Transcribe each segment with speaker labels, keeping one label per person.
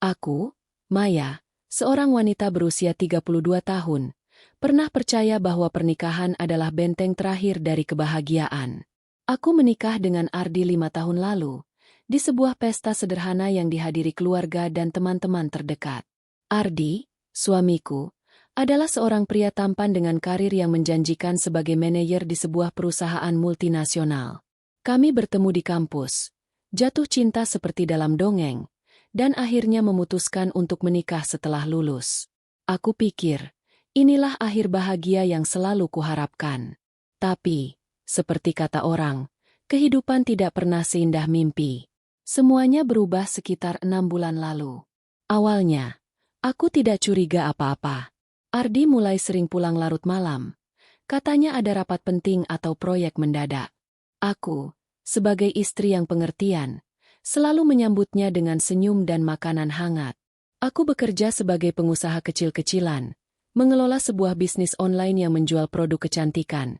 Speaker 1: Aku, Maya, seorang wanita berusia 32 tahun, pernah percaya bahwa pernikahan adalah benteng terakhir dari kebahagiaan. Aku menikah dengan Ardi 5 tahun lalu, di sebuah pesta sederhana yang dihadiri keluarga dan teman-teman terdekat. Ardi, suamiku, adalah seorang pria tampan dengan karir yang menjanjikan sebagai manajer di sebuah perusahaan multinasional. Kami bertemu di kampus, jatuh cinta seperti dalam dongeng, dan akhirnya memutuskan untuk menikah setelah lulus. Aku pikir, inilah akhir bahagia yang selalu kuharapkan. Tapi, seperti kata orang, kehidupan tidak pernah seindah mimpi. Semuanya berubah sekitar 6 bulan lalu. Awalnya, aku tidak curiga apa-apa. Ardi mulai sering pulang larut malam. Katanya ada rapat penting atau proyek mendadak. Aku, sebagai istri yang pengertian, selalu menyambutnya dengan senyum dan makanan hangat. Aku bekerja sebagai pengusaha kecil-kecilan, mengelola sebuah bisnis online yang menjual produk kecantikan.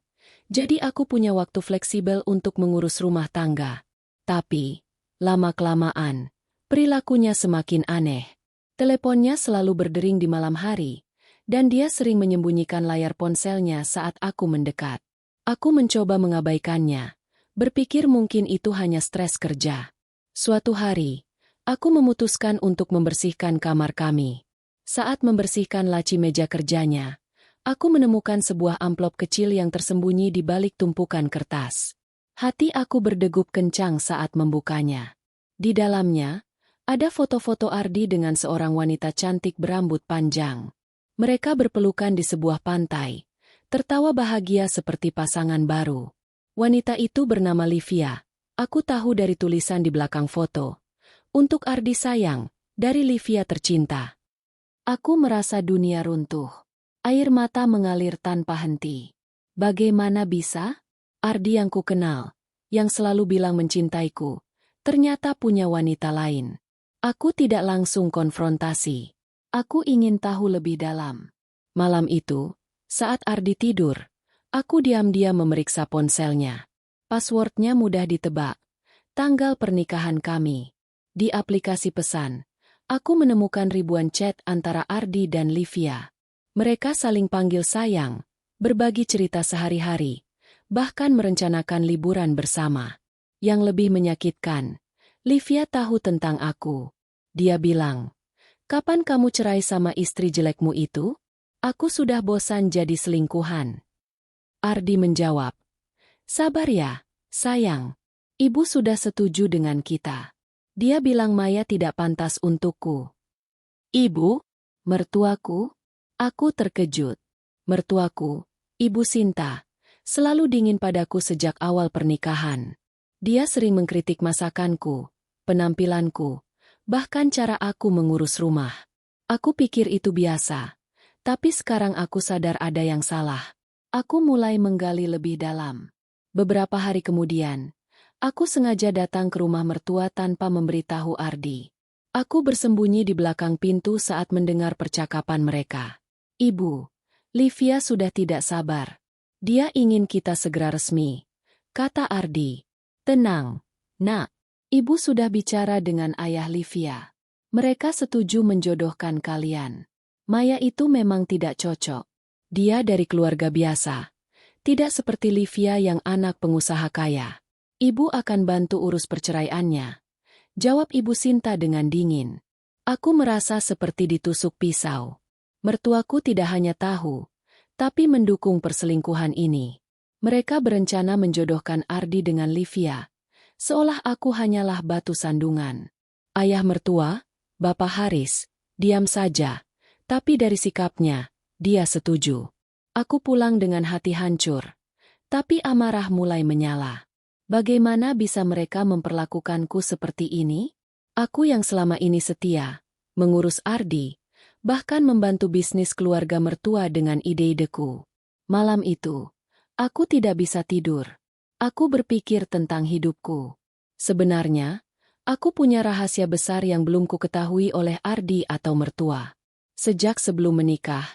Speaker 1: Jadi aku punya waktu fleksibel untuk mengurus rumah tangga. Tapi, lama-kelamaan, perilakunya semakin aneh. Teleponnya selalu berdering di malam hari, dan dia sering menyembunyikan layar ponselnya saat aku mendekat. Aku mencoba mengabaikannya, berpikir mungkin itu hanya stres kerja. Suatu hari, aku memutuskan untuk membersihkan kamar kami. Saat membersihkan laci meja kerjanya, aku menemukan sebuah amplop kecil yang tersembunyi di balik tumpukan kertas. Hati aku berdegup kencang saat membukanya. Di dalamnya, ada foto-foto Ardi dengan seorang wanita cantik berambut panjang. Mereka berpelukan di sebuah pantai, tertawa bahagia seperti pasangan baru. Wanita itu bernama Livia. Aku tahu dari tulisan di belakang foto. Untuk Ardi sayang, dari Livia tercinta. Aku merasa dunia runtuh. Air mata mengalir tanpa henti. Bagaimana bisa? Ardi yang kukenal, yang selalu bilang mencintaiku, ternyata punya wanita lain. Aku tidak langsung konfrontasi. Aku ingin tahu lebih dalam. Malam itu, saat Ardi tidur, aku diam-diam memeriksa ponselnya. Passwordnya mudah ditebak. Tanggal pernikahan kami. Di aplikasi pesan, aku menemukan ribuan chat antara Ardi dan Livia. Mereka saling panggil sayang, berbagi cerita sehari-hari, bahkan merencanakan liburan bersama. Yang lebih menyakitkan, Livia tahu tentang aku. Dia bilang, "Kapan kamu cerai sama istri jelekmu itu? Aku sudah bosan jadi selingkuhan." Ardi menjawab, "Sabar ya, sayang. Ibu sudah setuju dengan kita." Dia bilang Maya tidak pantas untukku. Ibu? Mertuaku? Aku terkejut. Mertuaku, Ibu Sinta, selalu dingin padaku sejak awal pernikahan. Dia sering mengkritik masakanku, penampilanku, bahkan cara aku mengurus rumah. Aku pikir itu biasa, tapi sekarang aku sadar ada yang salah. Aku mulai menggali lebih dalam. Beberapa hari kemudian, aku sengaja datang ke rumah mertua tanpa memberitahu Ardi. Aku bersembunyi di belakang pintu saat mendengar percakapan mereka. "Ibu, Livia sudah tidak sabar. Dia ingin kita segera resmi," kata Ardi. "Tenang, Nak. Ibu sudah bicara dengan ayah Livia. Mereka setuju menjodohkan kalian. Maya itu memang tidak cocok. Dia dari keluarga biasa. Tidak seperti Livia yang anak pengusaha kaya. Ibu akan bantu urus perceraiannya," jawab Ibu Sinta dengan dingin. Aku merasa seperti ditusuk pisau. Mertuaku tidak hanya tahu, tapi mendukung perselingkuhan ini. Mereka berencana menjodohkan Ardi dengan Livia, seolah aku hanyalah batu sandungan. Ayah mertua, Bapak Haris, diam saja, tapi dari sikapnya, dia setuju. Aku pulang dengan hati hancur, tapi amarah mulai menyala. Bagaimana bisa mereka memperlakukanku seperti ini? Aku yang selama ini setia, mengurus Ardi, bahkan membantu bisnis keluarga mertua dengan ide-ideku. Malam itu, aku tidak bisa tidur. Aku berpikir tentang hidupku. Sebenarnya, aku punya rahasia besar yang belum kuketahui oleh Ardi atau mertua. Sejak sebelum menikah,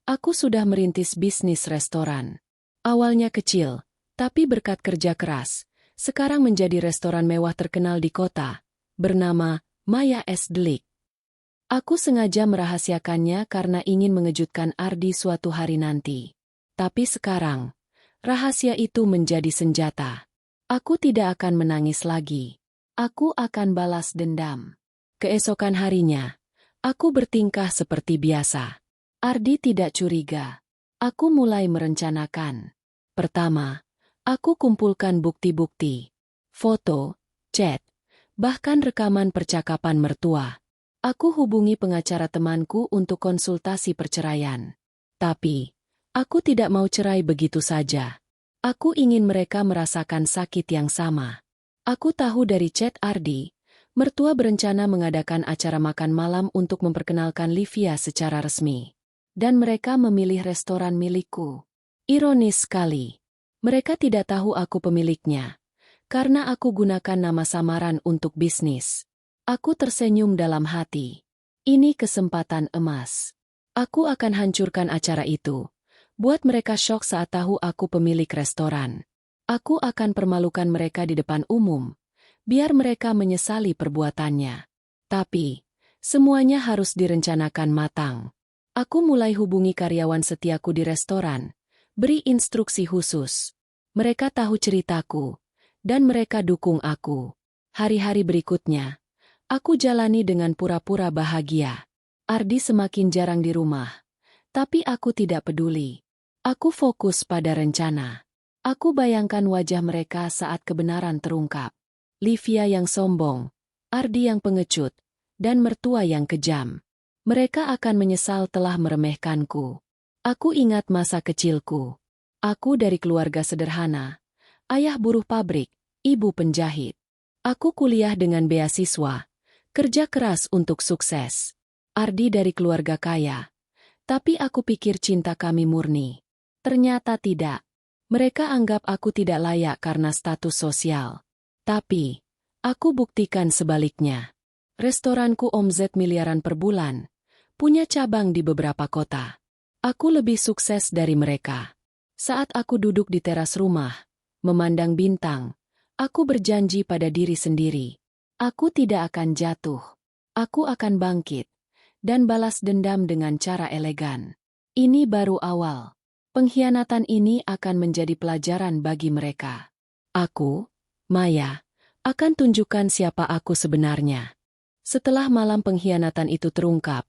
Speaker 1: aku sudah merintis bisnis restoran. Awalnya kecil, tapi berkat kerja keras, sekarang menjadi restoran mewah terkenal di kota, bernama Maya Es Delik. Aku sengaja merahasiakannya karena ingin mengejutkan Ardi suatu hari nanti. Tapi sekarang, rahasia itu menjadi senjata. Aku tidak akan menangis lagi. Aku akan balas dendam. Keesokan harinya, aku bertingkah seperti biasa. Ardi tidak curiga. Aku mulai merencanakan. Pertama, aku kumpulkan bukti-bukti. Foto, chat, bahkan rekaman percakapan mertua. Aku hubungi pengacara temanku untuk konsultasi perceraian. Tapi, aku tidak mau cerai begitu saja. Aku ingin mereka merasakan sakit yang sama. Aku tahu dari chat Ardi, mertua berencana mengadakan acara makan malam untuk memperkenalkan Livia secara resmi. Dan mereka memilih restoran milikku. Ironis sekali. Mereka tidak tahu aku pemiliknya. Karena aku gunakan nama samaran untuk bisnis. Aku tersenyum dalam hati. Ini kesempatan emas. Aku akan hancurkan acara itu. Buat mereka syok saat tahu aku pemilik restoran. Aku akan permalukan mereka di depan umum. Biar mereka menyesali perbuatannya. Tapi, semuanya harus direncanakan matang. Aku mulai hubungi karyawan setiaku di restoran. Beri instruksi khusus. Mereka tahu ceritaku. Dan mereka dukung aku. Hari-hari berikutnya, aku jalani dengan pura-pura bahagia. Ardi semakin jarang di rumah. Tapi aku tidak peduli. Aku fokus pada rencana. Aku bayangkan wajah mereka saat kebenaran terungkap. Livia yang sombong, Ardi yang pengecut, dan mertua yang kejam. Mereka akan menyesal telah meremehkanku. Aku ingat masa kecilku. Aku dari keluarga sederhana. Ayah buruh pabrik, ibu penjahit. Aku kuliah dengan beasiswa. Kerja keras untuk sukses. Ardi dari keluarga kaya. Tapi aku pikir cinta kami murni. Ternyata tidak. Mereka anggap aku tidak layak karena status sosial. Tapi, aku buktikan sebaliknya. Restoranku omzet miliaran per bulan. Punya cabang di beberapa kota. Aku lebih sukses dari mereka. Saat aku duduk di teras rumah, memandang bintang, aku berjanji pada diri sendiri. Aku tidak akan jatuh. Aku akan bangkit. Dan balas dendam dengan cara elegan. Ini baru awal. Pengkhianatan ini akan menjadi pelajaran bagi mereka. Aku, Maya, akan tunjukkan siapa aku sebenarnya. Setelah malam pengkhianatan itu terungkap,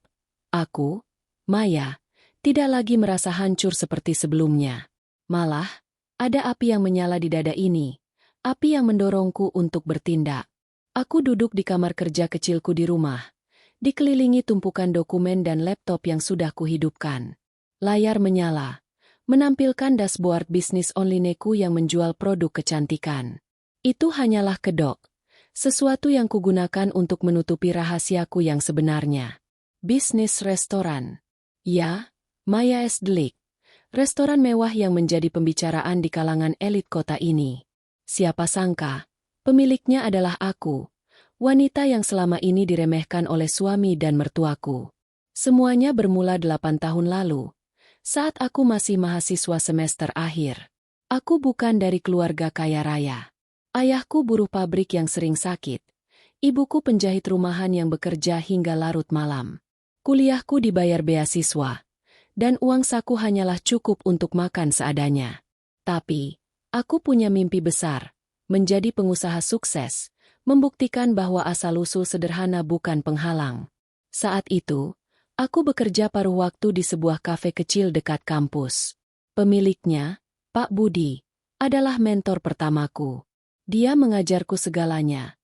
Speaker 1: aku, Maya, tidak lagi merasa hancur seperti sebelumnya. Malah, ada api yang menyala di dada ini. Api yang mendorongku untuk bertindak. Aku duduk di kamar kerja kecilku di rumah. Dikelilingi tumpukan dokumen dan laptop yang sudah kuhidupkan. Layar menyala. Menampilkan dashboard bisnis onlineku yang menjual produk kecantikan. Itu hanyalah kedok. Sesuatu yang kugunakan untuk menutupi rahasiaku yang sebenarnya. Bisnis restoran. Ya, Maya S. Delik. Restoran mewah yang menjadi pembicaraan di kalangan elit kota ini. Siapa sangka, pemiliknya adalah aku. Wanita yang selama ini diremehkan oleh suami dan mertuaku. Semuanya bermula 8 tahun lalu. Saat aku masih mahasiswa semester akhir. Aku bukan dari keluarga kaya raya. Ayahku buruh pabrik yang sering sakit. Ibuku penjahit rumahan yang bekerja hingga larut malam. Kuliahku dibayar beasiswa. Dan uang saku hanyalah cukup untuk makan seadanya. Tapi, aku punya mimpi besar. Menjadi pengusaha sukses. Membuktikan bahwa asal-usul sederhana bukan penghalang. Saat itu, aku bekerja paruh waktu di sebuah kafe kecil dekat kampus. Pemiliknya, Pak Budi, adalah mentor pertamaku. Dia mengajarku segalanya.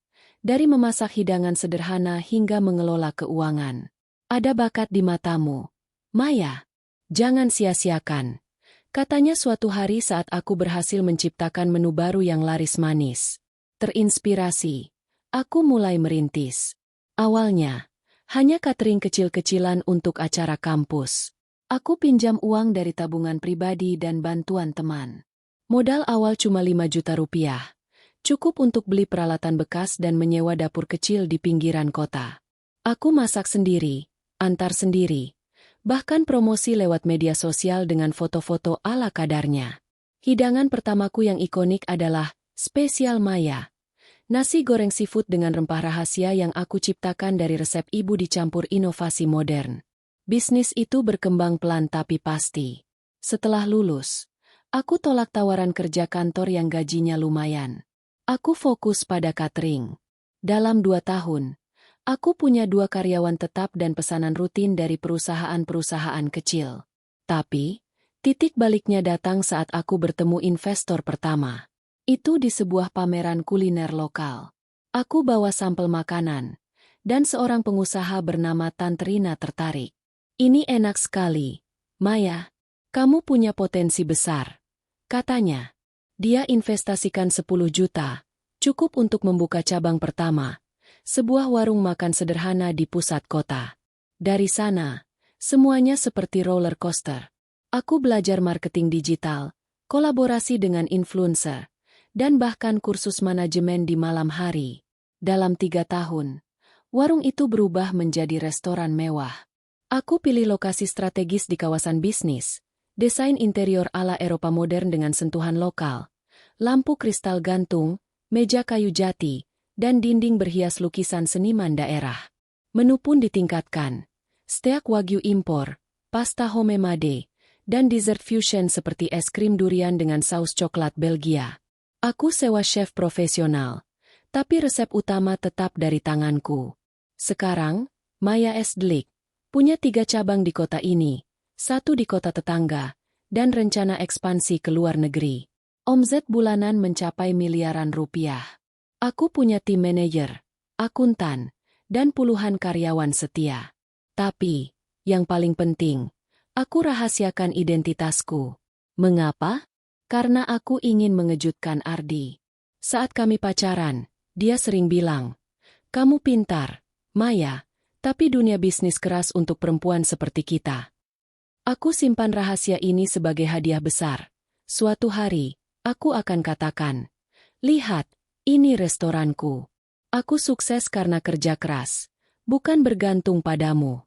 Speaker 1: Dari memasak hidangan sederhana hingga mengelola keuangan. Ada bakat di matamu, Maya. Jangan sia-siakan. Katanya suatu hari saat aku berhasil menciptakan menu baru yang laris manis. Terinspirasi, aku mulai merintis. Awalnya, hanya catering kecil-kecilan untuk acara kampus. Aku pinjam uang dari tabungan pribadi dan bantuan teman. Modal awal cuma 5 juta rupiah. Cukup untuk beli peralatan bekas dan menyewa dapur kecil di pinggiran kota. Aku masak sendiri, antar sendiri. Bahkan promosi lewat media sosial dengan foto-foto ala kadarnya. Hidangan pertamaku yang ikonik adalah spesial Maya. Nasi goreng seafood dengan rempah rahasia yang aku ciptakan dari resep ibu dicampur inovasi modern. Bisnis itu berkembang pelan tapi pasti. Setelah lulus, aku tolak tawaran kerja kantor yang gajinya lumayan. Aku fokus pada catering. Dalam 2 tahun, aku punya 2 karyawan tetap dan pesanan rutin dari perusahaan-perusahaan kecil. Tapi, titik baliknya datang saat aku bertemu investor pertama. Itu di sebuah pameran kuliner lokal. Aku bawa sampel makanan, dan seorang pengusaha bernama Tante Rina tertarik. "Ini enak sekali, Maya. Kamu punya potensi besar," katanya. Dia investasikan 10 juta, cukup untuk membuka cabang pertama, sebuah warung makan sederhana di pusat kota. Dari sana, semuanya seperti roller coaster. Aku belajar marketing digital, kolaborasi dengan influencer, dan bahkan kursus manajemen di malam hari. Dalam 3 tahun, warung itu berubah menjadi restoran mewah. Aku pilih lokasi strategis di kawasan bisnis, desain interior ala Eropa modern dengan sentuhan lokal, lampu kristal gantung, meja kayu jati, dan dinding berhias lukisan seniman daerah. Menu pun ditingkatkan. Steak wagyu impor, pasta homemade, dan dessert fusion seperti es krim durian dengan saus coklat Belgia. Aku sewa chef profesional, tapi resep utama tetap dari tanganku. Sekarang, Maya S. Dlik punya 3 cabang di kota ini, 1 di kota tetangga, dan rencana ekspansi ke luar negeri. Omzet bulanan mencapai miliaran rupiah. Aku punya tim manajer, akuntan, dan puluhan karyawan setia. Tapi, yang paling penting, aku rahasiakan identitasku. Mengapa? Karena aku ingin mengejutkan Ardi. Saat kami pacaran, dia sering bilang, "Kamu pintar, Maya, tapi dunia bisnis keras untuk perempuan seperti kita." Aku simpan rahasia ini sebagai hadiah besar. Suatu hari, aku akan katakan, "Lihat, ini restoranku. Aku sukses karena kerja keras, bukan bergantung padamu."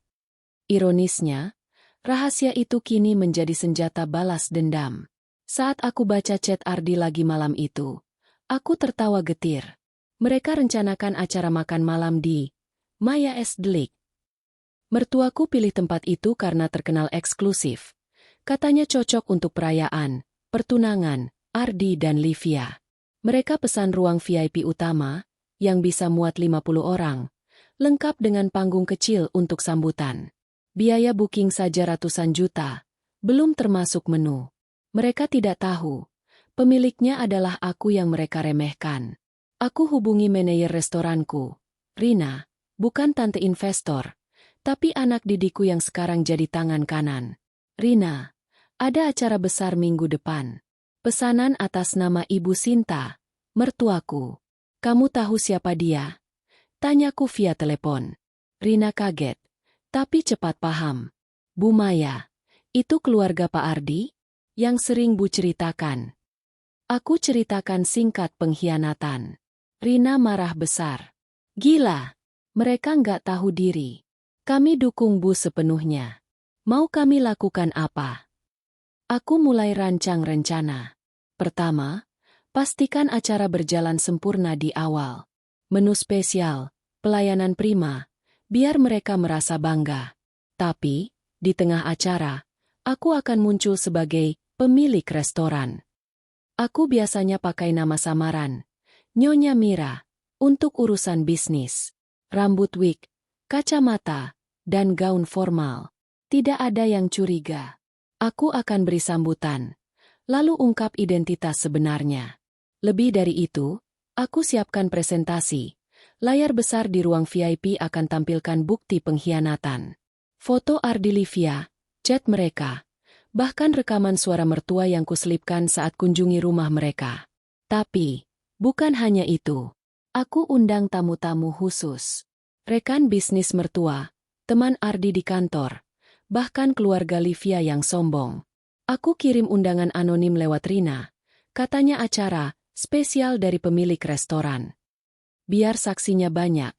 Speaker 1: Ironisnya, rahasia itu kini menjadi senjata balas dendam. Saat aku baca chat Ardi lagi malam itu, aku tertawa getir. Mereka rencanakan acara makan malam di Maya S. Dlik. Mertuaku pilih tempat itu karena terkenal eksklusif. Katanya cocok untuk perayaan, pertunangan, Ardi dan Livia. Mereka pesan ruang VIP utama, yang bisa muat 50 orang, lengkap dengan panggung kecil untuk sambutan. Biaya booking saja ratusan juta, belum termasuk menu. Mereka tidak tahu, pemiliknya adalah aku yang mereka remehkan. Aku hubungi manajer restoranku, Rina, bukan tante investor, tapi anak didikku yang sekarang jadi tangan kanan. "Rina, ada acara besar minggu depan. Pesanan atas nama Ibu Sinta, mertuaku. Kamu tahu siapa dia?" Tanyaku via telepon. Rina kaget, tapi cepat paham. "Bu Maya, itu keluarga Pak Ardi? Yang sering Bu ceritakan." Aku ceritakan singkat pengkhianatan. Rina marah besar. "Gila, mereka nggak tahu diri. Kami dukung Bu sepenuhnya. Mau kami lakukan apa?" Aku mulai rancang rencana. Pertama, pastikan acara berjalan sempurna di awal. Menu spesial, pelayanan prima, biar mereka merasa bangga. Tapi, di tengah acara, aku akan muncul sebagai pemilik restoran. Aku biasanya pakai nama samaran, Nyonya Mira, untuk urusan bisnis. Rambut wig, kacamata, dan gaun formal. Tidak ada yang curiga. Aku akan beri sambutan, lalu ungkap identitas sebenarnya. Lebih dari itu, aku siapkan presentasi. Layar besar di ruang VIP akan tampilkan bukti pengkhianatan. Foto Ardi Livia, chat mereka, bahkan rekaman suara mertua yang kuselipkan saat kunjungi rumah mereka. Tapi, bukan hanya itu. Aku undang tamu-tamu khusus. Rekan bisnis mertua, teman Ardi di kantor, bahkan keluarga Livia yang sombong. Aku kirim undangan anonim lewat Rina. Katanya acara spesial dari pemilik restoran. Biar saksinya banyak,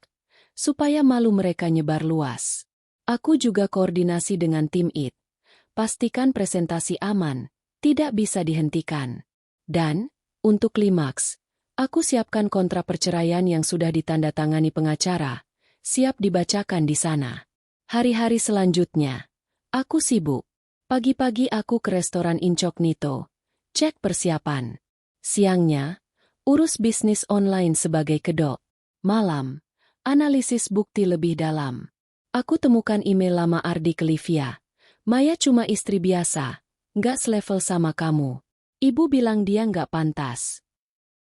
Speaker 1: supaya malu mereka nyebar luas. Aku juga koordinasi dengan tim IT. Pastikan presentasi aman, tidak bisa dihentikan. Dan, untuk klimaks, Aku siapkan kontrak perceraian yang sudah ditandatangani pengacara, siap dibacakan di sana. Hari-hari selanjutnya, aku sibuk. Pagi-pagi aku ke restoran incognito, cek persiapan. Siangnya, urus bisnis online sebagai kedok. Malam, analisis bukti lebih dalam. Aku temukan email lama Ardi ke Livia. Maya cuma istri biasa, nggak selevel sama kamu. Ibu bilang dia nggak pantas.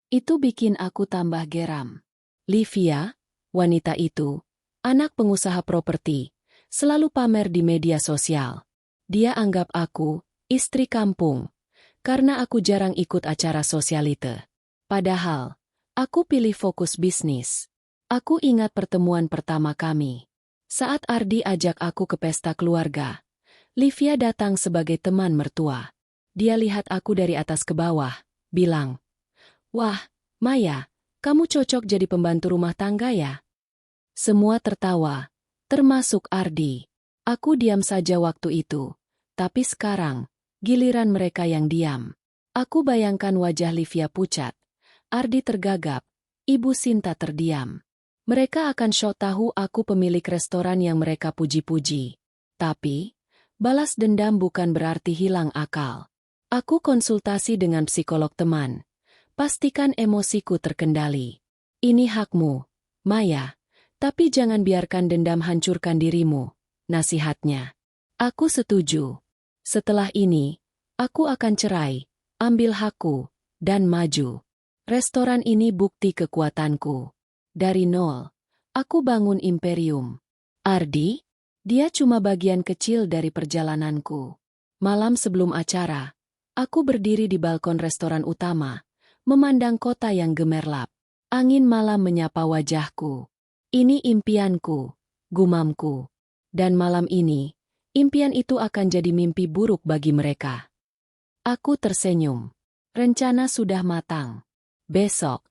Speaker 1: Itu bikin aku tambah geram. Livia, wanita itu, anak pengusaha properti, selalu pamer di media sosial. Dia anggap aku, istri kampung, karena aku jarang ikut acara sosialite. Padahal, aku pilih fokus bisnis. Aku ingat pertemuan pertama kami. Saat Ardi ajak aku ke pesta keluarga, Livia datang sebagai teman mertua. Dia lihat aku dari atas ke bawah, bilang, "Wah, Maya, kamu cocok jadi pembantu rumah tangga ya?" Semua tertawa, termasuk Ardi. Aku diam saja waktu itu, tapi sekarang, giliran mereka yang diam. Aku bayangkan wajah Livia pucat, Ardi tergagap, Ibu Sinta terdiam. Mereka akan syok tahu aku pemilik restoran yang mereka puji-puji. Tapi, balas dendam bukan berarti hilang akal. Aku konsultasi dengan psikolog teman. Pastikan emosiku terkendali. Ini hakmu, Maya, tapi jangan biarkan dendam hancurkan dirimu, nasihatnya. Aku setuju. Setelah ini, aku akan cerai, ambil hakku, dan maju. Restoran ini bukti kekuatanku. Dari nol, aku bangun imperium. Ardi, dia cuma bagian kecil dari perjalananku. Malam sebelum acara, aku berdiri di balkon restoran utama, memandang kota yang gemerlap. Angin malam menyapa wajahku. Ini impianku, gumamku. Dan malam ini, impian itu akan jadi mimpi buruk bagi mereka. Aku tersenyum. Rencana sudah matang. Besok,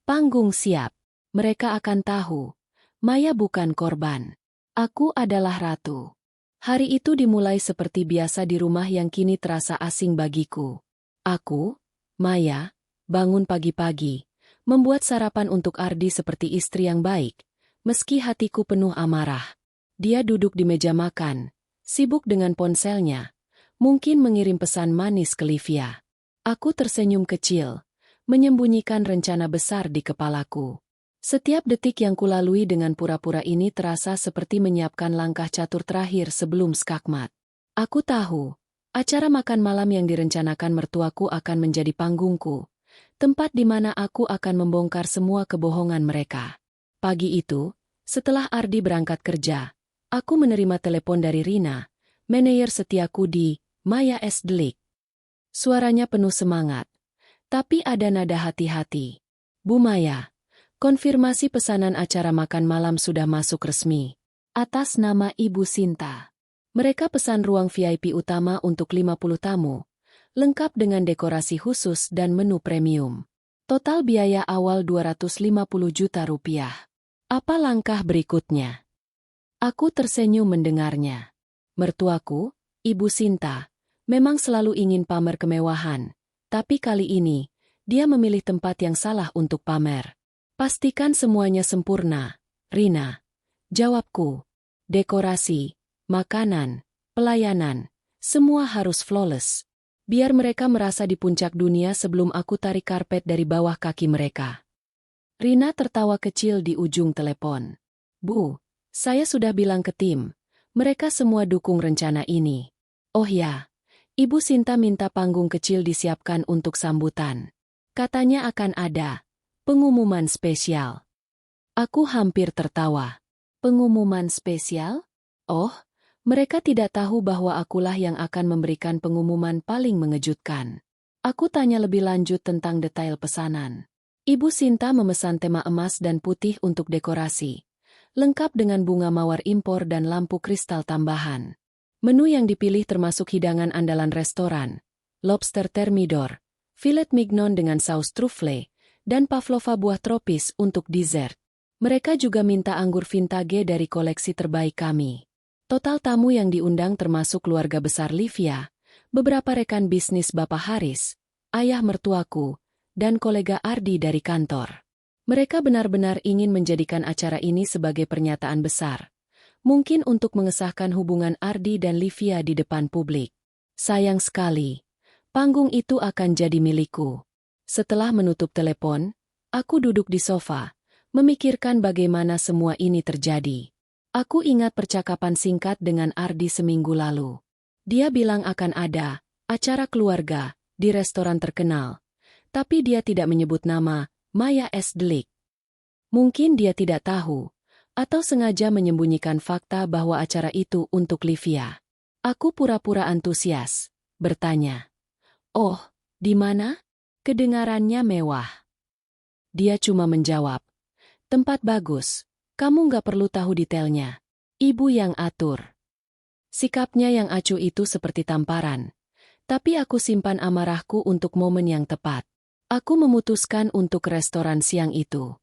Speaker 1: panggung siap. Mereka akan tahu, Maya bukan korban. Aku adalah ratu. Hari itu dimulai seperti biasa di rumah yang kini terasa asing bagiku. Aku, Maya, bangun pagi-pagi, membuat sarapan untuk Ardi seperti istri yang baik, meski hatiku penuh amarah. Dia duduk di meja makan, sibuk dengan ponselnya, mungkin mengirim pesan manis ke Livia. Aku tersenyum kecil, menyembunyikan rencana besar di kepalaku. Setiap detik yang kulalui dengan pura-pura ini terasa seperti menyiapkan langkah catur terakhir sebelum skakmat. Aku tahu, acara makan malam yang direncanakan mertuaku akan menjadi panggungku, tempat di mana aku akan membongkar semua kebohongan mereka. Pagi itu, setelah Ardi berangkat kerja, aku menerima telepon dari Rina, manajer setiaku di Maya S. Delik. Suaranya penuh semangat, tapi ada nada hati-hati. "Bu Maya, konfirmasi pesanan acara makan malam sudah masuk resmi. Atas nama Ibu Sinta. Mereka pesan ruang VIP utama untuk 50 tamu, lengkap dengan dekorasi khusus dan menu premium. Total biaya awal 250 juta rupiah. Apa langkah berikutnya?" Aku tersenyum mendengarnya. Mertuaku, Ibu Sinta, memang selalu ingin pamer kemewahan, tapi kali ini, dia memilih tempat yang salah untuk pamer. "Pastikan semuanya sempurna, Rina." Jawabku. "Dekorasi, makanan, pelayanan, semua harus flawless. Biar mereka merasa di puncak dunia sebelum aku tarik karpet dari bawah kaki mereka." Rina tertawa kecil di ujung telepon. "Bu, saya sudah bilang ke tim. Mereka semua dukung rencana ini. Oh ya, Ibu Sinta minta panggung kecil disiapkan untuk sambutan. Katanya akan ada pengumuman spesial." Aku hampir tertawa. Pengumuman spesial? Oh, mereka tidak tahu bahwa akulah yang akan memberikan pengumuman paling mengejutkan. Aku tanya lebih lanjut tentang detail pesanan. Ibu Sinta memesan tema emas dan putih untuk dekorasi, lengkap dengan bunga mawar impor dan lampu kristal tambahan. Menu yang dipilih termasuk hidangan andalan restoran, lobster thermidor, filet mignon dengan saus truffle, dan pavlova buah tropis untuk dessert. Mereka juga minta anggur vintage dari koleksi terbaik kami. Total tamu yang diundang termasuk keluarga besar Livia, beberapa rekan bisnis Bapak Haris, ayah mertuaku, dan kolega Ardi dari kantor. Mereka benar-benar ingin menjadikan acara ini sebagai pernyataan besar. Mungkin untuk mengesahkan hubungan Ardi dan Livia di depan publik. Sayang sekali, panggung itu akan jadi milikku. Setelah menutup telepon, aku duduk di sofa, memikirkan bagaimana semua ini terjadi. Aku ingat percakapan singkat dengan Ardi seminggu lalu. Dia bilang akan ada acara keluarga di restoran terkenal, tapi dia tidak menyebut nama Maya S. Delik. Mungkin dia tidak tahu, atau sengaja menyembunyikan fakta bahwa acara itu untuk Livia. Aku pura-pura antusias, bertanya, "Oh, di mana?" Kedengarannya mewah. Dia cuma menjawab, "Tempat bagus, kamu nggak perlu tahu detailnya. Ibu yang atur." Sikapnya yang acuh itu seperti tamparan. Tapi aku simpan amarahku untuk momen yang tepat. Aku memutuskan untuk restoran siang itu.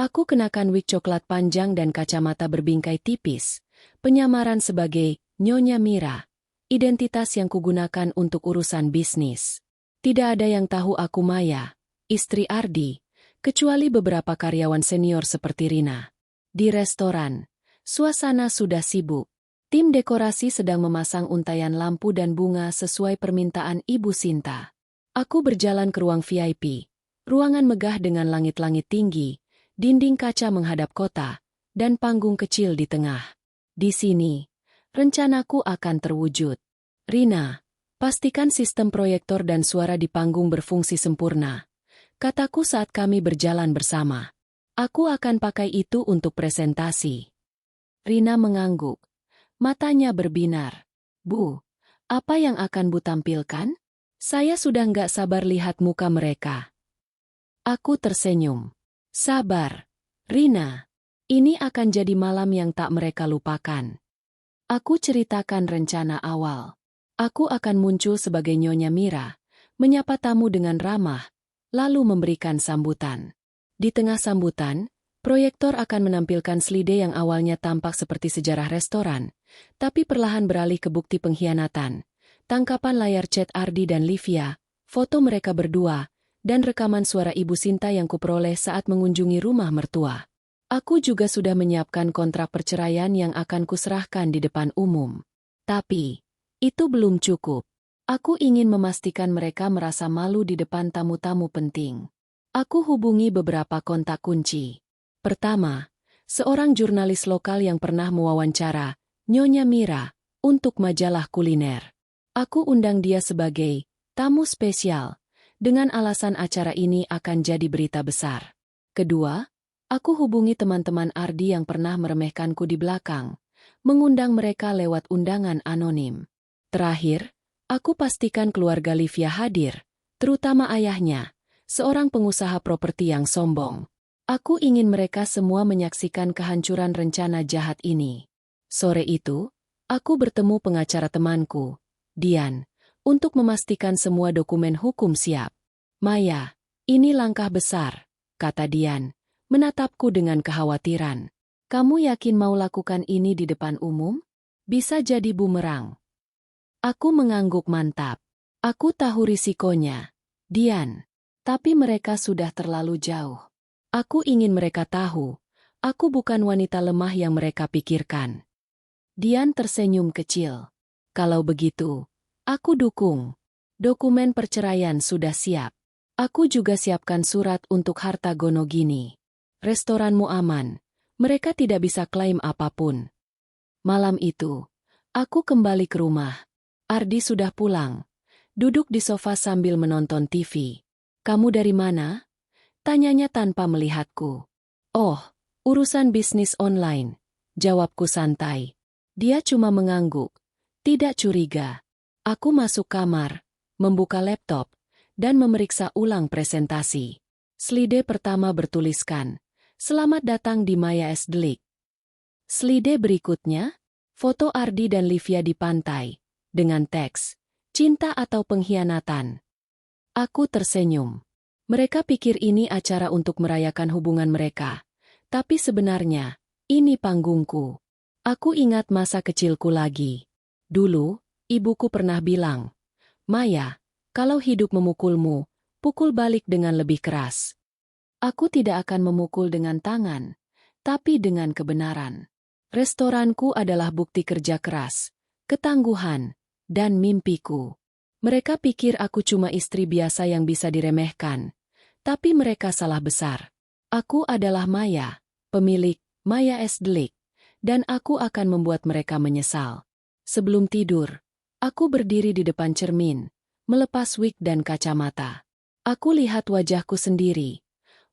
Speaker 1: Aku kenakan wig coklat panjang dan kacamata berbingkai tipis, penyamaran sebagai Nyonya Mira, identitas yang kugunakan untuk urusan bisnis. Tidak ada yang tahu aku Maya, istri Ardi, kecuali beberapa karyawan senior seperti Rina. Di restoran, suasana sudah sibuk. Tim dekorasi sedang memasang untayan lampu dan bunga sesuai permintaan Ibu Sinta. Aku berjalan ke ruang VIP, ruangan megah dengan langit-langit tinggi, dinding kaca menghadap kota, dan panggung kecil di tengah. Di sini, rencanaku akan terwujud. "Rina, pastikan sistem proyektor dan suara di panggung berfungsi sempurna," kataku saat kami berjalan bersama. "Aku akan pakai itu untuk presentasi." Rina mengangguk. Matanya berbinar. "Bu, apa yang akan Bu tampilkan? Saya sudah nggak sabar lihat muka mereka." Aku tersenyum. "Sabar, Rina. Ini akan jadi malam yang tak mereka lupakan." Aku ceritakan rencana awal. Aku akan muncul sebagai Nyonya Mira, menyapa tamu dengan ramah, lalu memberikan sambutan. Di tengah sambutan, proyektor akan menampilkan slide yang awalnya tampak seperti sejarah restoran, tapi perlahan beralih ke bukti pengkhianatan, tangkapan layar chat Ardi dan Livia, foto mereka berdua, dan rekaman suara Ibu Sinta yang kuperoleh saat mengunjungi rumah mertua. Aku juga sudah menyiapkan kontrak perceraian yang akan kuserahkan di depan umum. Tapi, itu belum cukup. Aku ingin memastikan mereka merasa malu di depan tamu-tamu penting. Aku hubungi beberapa kontak kunci. Pertama, seorang jurnalis lokal yang pernah mewawancara Nyonya Mira untuk majalah kuliner. Aku undang dia sebagai tamu spesial, dengan alasan acara ini akan jadi berita besar. Kedua, aku hubungi teman-teman Ardi yang pernah meremehkanku di belakang, mengundang mereka lewat undangan anonim. Terakhir, aku pastikan keluarga Livia hadir, terutama ayahnya, seorang pengusaha properti yang sombong. Aku ingin mereka semua menyaksikan kehancuran rencana jahat ini. Sore itu, aku bertemu pengacara temanku, Dian, untuk memastikan semua dokumen hukum siap. "Maya, ini langkah besar," kata Dian, menatapku dengan kekhawatiran. "Kamu yakin mau lakukan ini di depan umum? Bisa jadi bumerang." Aku mengangguk mantap. "Aku tahu risikonya, Dian. Tapi mereka sudah terlalu jauh. Aku ingin mereka tahu, aku bukan wanita lemah yang mereka pikirkan." Dian tersenyum kecil. "Kalau begitu, aku dukung. Dokumen perceraian sudah siap. Aku juga siapkan surat untuk harta Gonogini. Restoranmu aman. Mereka tidak bisa klaim apapun." Malam itu, aku kembali ke rumah. Ardi sudah pulang. Duduk di sofa sambil menonton TV. "Kamu dari mana?" tanyanya tanpa melihatku. "Oh, urusan bisnis online," jawabku santai. Dia cuma mengangguk, tidak curiga. Aku masuk kamar, membuka laptop, dan memeriksa ulang presentasi. Slide pertama bertuliskan, "Selamat datang di Maya S. Delik." Slide berikutnya, foto Ardi dan Livia di pantai, dengan teks, "Cinta atau pengkhianatan." Aku tersenyum. Mereka pikir ini acara untuk merayakan hubungan mereka. Tapi sebenarnya, ini panggungku. Aku ingat masa kecilku lagi. Dulu, ibuku pernah bilang, "Maya, kalau hidup memukulmu, pukul balik dengan lebih keras. Aku tidak akan memukul dengan tangan, tapi dengan kebenaran. Restoranku adalah bukti kerja keras, ketangguhan, dan mimpiku. Mereka pikir aku cuma istri biasa yang bisa diremehkan, tapi mereka salah besar. Aku adalah Maya, pemilik Maya S. Delik, dan aku akan membuat mereka menyesal. Sebelum tidur, aku berdiri di depan cermin, melepas wig dan kacamata. Aku lihat wajahku sendiri,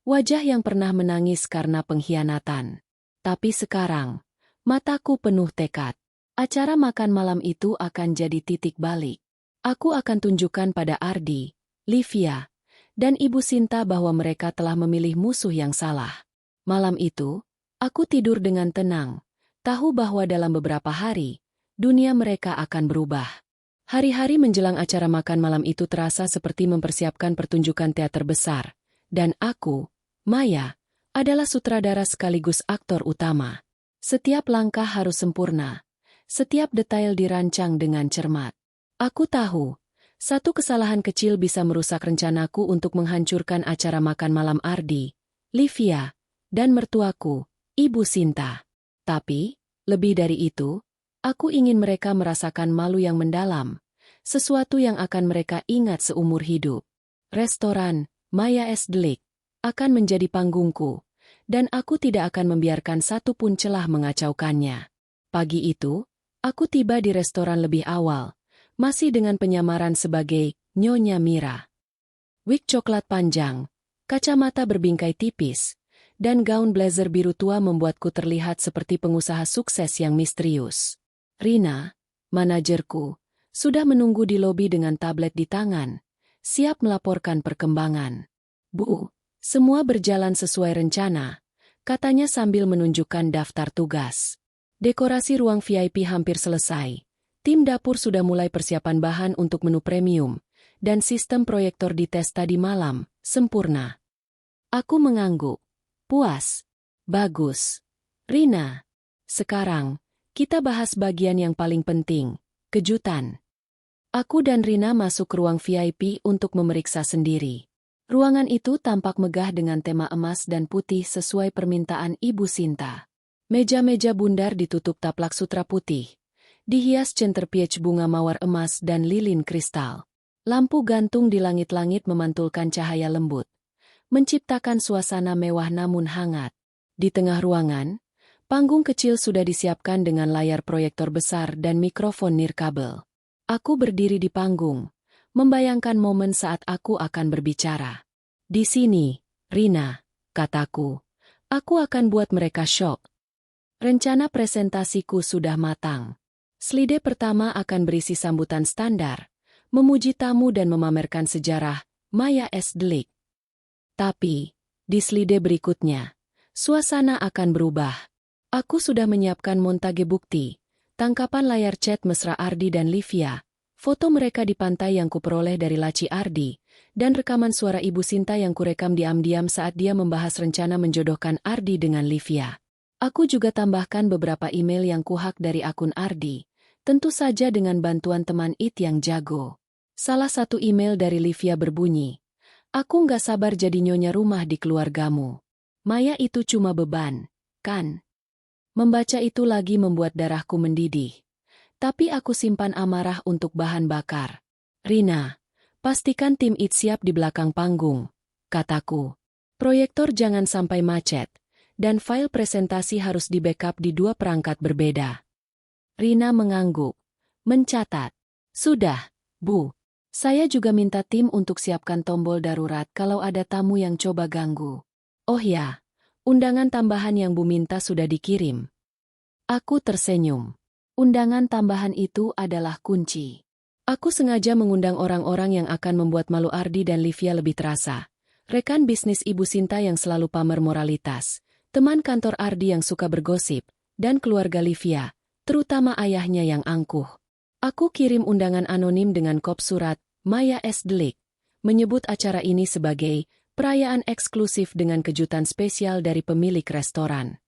Speaker 1: wajah yang pernah menangis karena pengkhianatan. Tapi sekarang, mataku penuh tekad. Acara makan malam itu akan jadi titik balik. Aku akan tunjukkan pada Ardi, Livia, dan Ibu Sinta bahwa mereka telah memilih musuh yang salah. Malam itu, aku tidur dengan tenang, tahu bahwa dalam beberapa hari, dunia mereka akan berubah. Hari-hari menjelang acara makan malam itu terasa seperti mempersiapkan pertunjukan teater besar, dan aku, Maya, adalah sutradara sekaligus aktor utama. Setiap langkah harus sempurna, setiap detail dirancang dengan cermat. Aku tahu, satu kesalahan kecil bisa merusak rencanaku untuk menghancurkan acara makan malam Ardi, Livia, dan mertuaku, Ibu Sinta. Tapi, lebih dari itu, aku ingin mereka merasakan malu yang mendalam, sesuatu yang akan mereka ingat seumur hidup. Restoran, Maya S. Delik, akan menjadi panggungku, dan aku tidak akan membiarkan satu pun celah mengacaukannya. Pagi itu, aku tiba di restoran lebih awal, masih dengan penyamaran sebagai Nyonya Mira. Wig coklat panjang, kacamata berbingkai tipis, dan gaun blazer biru tua membuatku terlihat seperti pengusaha sukses yang misterius. Rina, manajerku, sudah menunggu di lobi dengan tablet di tangan, siap melaporkan perkembangan. Bu, semua berjalan sesuai rencana, katanya sambil menunjukkan daftar tugas. Dekorasi ruang VIP hampir selesai. Tim dapur sudah mulai persiapan bahan untuk menu premium, dan sistem proyektor dites tadi malam, sempurna. Aku mengangguk. Puas. Bagus. Rina. Sekarang, kita bahas bagian yang paling penting, kejutan. Aku dan Rina masuk ke ruang VIP untuk memeriksa sendiri. Ruangan itu tampak megah dengan tema emas dan putih sesuai permintaan Ibu Sinta. Meja-meja bundar ditutup taplak sutra putih, dihias centerpiece bunga mawar emas dan lilin kristal. Lampu gantung di langit-langit memantulkan cahaya lembut, menciptakan suasana mewah namun hangat. Di tengah ruangan, panggung kecil sudah disiapkan dengan layar proyektor besar dan mikrofon nirkabel. Aku berdiri di panggung, membayangkan momen saat aku akan berbicara. Di sini, Rina, kataku, aku akan buat mereka syok. Rencana presentasiku sudah matang. Slide pertama akan berisi sambutan standar, memuji tamu dan memamerkan sejarah Maya S. Delik. Tapi, di slide berikutnya, suasana akan berubah. Aku sudah menyiapkan montage bukti, tangkapan layar chat mesra Ardi dan Livia, foto mereka di pantai yang kuperoleh dari laci Ardi, dan rekaman suara Ibu Sinta yang kurekam diam-diam saat dia membahas rencana menjodohkan Ardi dengan Livia. Aku juga tambahkan beberapa email yang kuhak dari akun Ardi, tentu saja dengan bantuan teman IT yang jago. Salah satu email dari Livia berbunyi, "Aku nggak sabar jadi nyonya rumah di keluargamu. Maya itu cuma beban, kan?" Membaca itu lagi membuat darahku mendidih. Tapi aku simpan amarah untuk bahan bakar. Rina, pastikan tim IT siap di belakang panggung, kataku. Proyektor jangan sampai macet, dan file presentasi harus di-backup di 2 perangkat berbeda. Rina mengangguk, mencatat. Sudah, Bu. Saya juga minta tim untuk siapkan tombol darurat kalau ada tamu yang coba ganggu. Oh ya, undangan tambahan yang Bu minta sudah dikirim. Aku tersenyum. Undangan tambahan itu adalah kunci. Aku sengaja mengundang orang-orang yang akan membuat malu Ardi dan Livia lebih terasa. Rekan bisnis Ibu Sinta yang selalu pamer moralitas, teman kantor Ardi yang suka bergosip, dan keluarga Livia, terutama ayahnya yang angkuh. Aku kirim undangan anonim dengan kop surat Maya S. Delik, menyebut acara ini sebagai perayaan eksklusif dengan kejutan spesial dari pemilik restoran.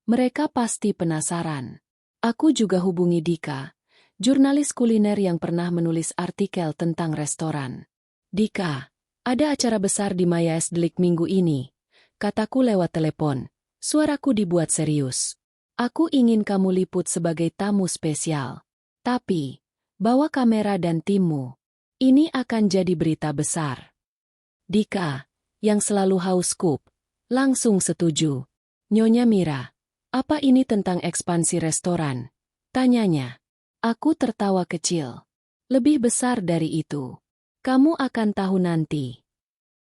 Speaker 1: Mereka pasti penasaran. Aku juga hubungi Dika, jurnalis kuliner yang pernah menulis artikel tentang restoran. Dika, Ada acara besar di Maya S. Delik minggu ini, kataku lewat telepon. Suaraku dibuat serius. Aku ingin kamu liput sebagai tamu spesial. Tapi, bawa kamera dan timmu. Ini akan jadi berita besar. Dika, yang selalu haus scoop, langsung setuju. Nyonya Mira, apa ini tentang ekspansi restoran? Tanyanya. Aku tertawa kecil. Lebih besar dari itu. Kamu akan tahu nanti.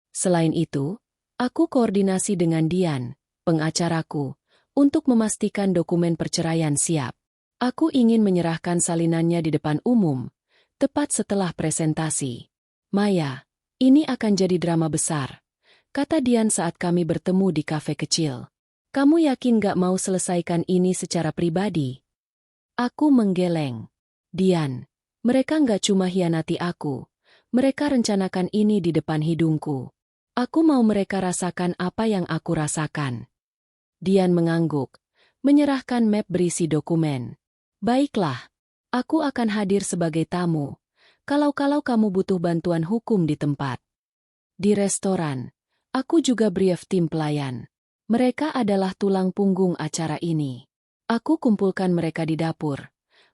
Speaker 1: Selain itu, aku koordinasi dengan Dian, pengacaraku, untuk memastikan dokumen perceraian siap. Aku ingin menyerahkan salinannya di depan umum, tepat setelah presentasi. Maya, ini akan jadi drama besar, kata Dian saat kami bertemu di kafe kecil. Kamu yakin gak mau selesaikan ini secara pribadi? Aku menggeleng. Dian, mereka gak cuma hianati aku, mereka rencanakan ini di depan hidungku. Aku mau mereka rasakan apa yang aku rasakan. Dian mengangguk, menyerahkan map berisi dokumen. Baiklah, aku akan hadir sebagai tamu, kalau kamu butuh bantuan hukum di tempat. Di restoran, aku juga brief tim pelayan. Mereka adalah tulang punggung acara ini. Aku kumpulkan mereka di dapur,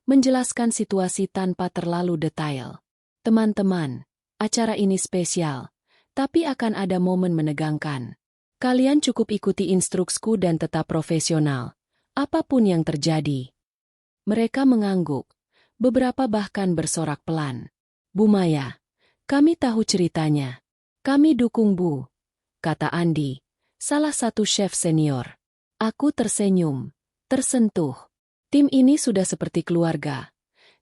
Speaker 1: menjelaskan situasi tanpa terlalu detail. Teman-teman, acara ini spesial, tapi akan ada momen menegangkan. Kalian cukup ikuti instruksiku dan tetap profesional, apapun yang terjadi. Mereka mengangguk, beberapa bahkan bersorak pelan. Bu Maya, kami tahu ceritanya. Kami dukung Bu, kata Andi, salah satu chef senior. Aku tersenyum, tersentuh. Tim ini sudah seperti keluarga,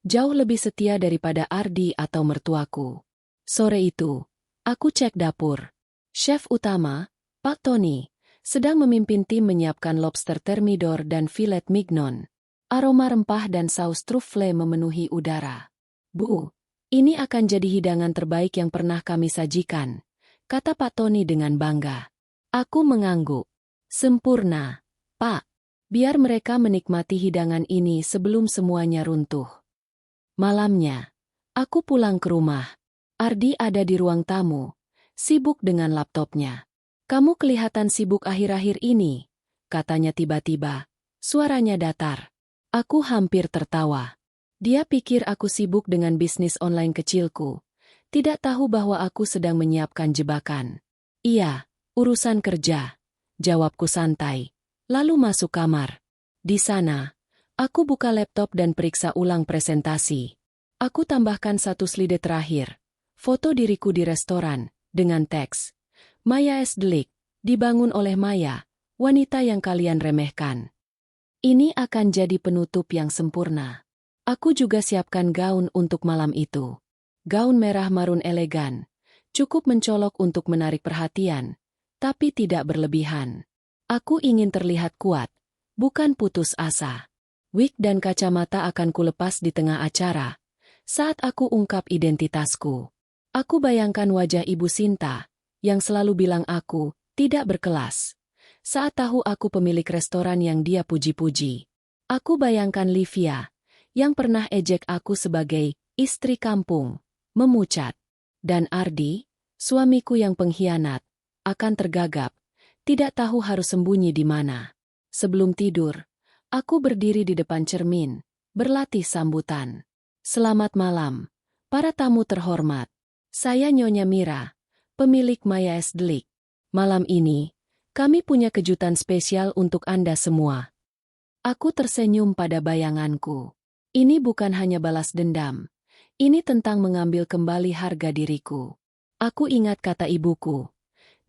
Speaker 1: jauh lebih setia daripada Ardi atau mertuaku. Sore itu, aku cek dapur. Chef utama, Pak Tony, sedang memimpin tim menyiapkan lobster thermidor dan filet mignon. Aroma rempah dan saus truffle memenuhi udara. Bu, ini akan jadi hidangan terbaik yang pernah kami sajikan, kata Pak Tony dengan bangga. Aku mengangguk. Sempurna, Pak. Biar mereka menikmati hidangan ini sebelum semuanya runtuh. Malamnya, aku pulang ke rumah. Ardi ada di ruang tamu, sibuk dengan laptopnya. Kamu kelihatan sibuk akhir-akhir ini, katanya tiba-tiba. Suaranya datar. Aku hampir tertawa. Dia pikir aku sibuk dengan bisnis online kecilku. Tidak tahu bahwa aku sedang menyiapkan jebakan. Iya, urusan kerja. Jawabku santai. Lalu masuk kamar. Di sana, aku buka laptop dan periksa ulang presentasi. Aku tambahkan satu slide terakhir. Foto diriku di restoran, dengan teks. Maya S. Delik, dibangun oleh Maya, wanita yang kalian remehkan. Ini akan jadi penutup yang sempurna. Aku juga siapkan gaun untuk malam itu. Gaun merah marun elegan, cukup mencolok untuk menarik perhatian, tapi tidak berlebihan. Aku ingin terlihat kuat, bukan putus asa. Wig dan kacamata akan kulepas di tengah acara, saat aku ungkap identitasku. Aku bayangkan wajah Ibu Sinta, yang selalu bilang aku tidak berkelas. Saat tahu aku pemilik restoran yang dia puji-puji. Aku bayangkan Livia, yang pernah ejek aku sebagai istri kampung, memucat. Dan Ardi, suamiku yang pengkhianat, akan tergagap, tidak tahu harus sembunyi di mana. Sebelum tidur, aku berdiri di depan cermin, berlatih sambutan. Selamat malam, para tamu terhormat. Saya Nyonya Mira, pemilik Maya S. Delik. Malam ini, kami punya kejutan spesial untuk Anda semua. Aku tersenyum pada bayanganku. Ini bukan hanya balas dendam. Ini tentang mengambil kembali harga diriku. Aku ingat kata ibuku.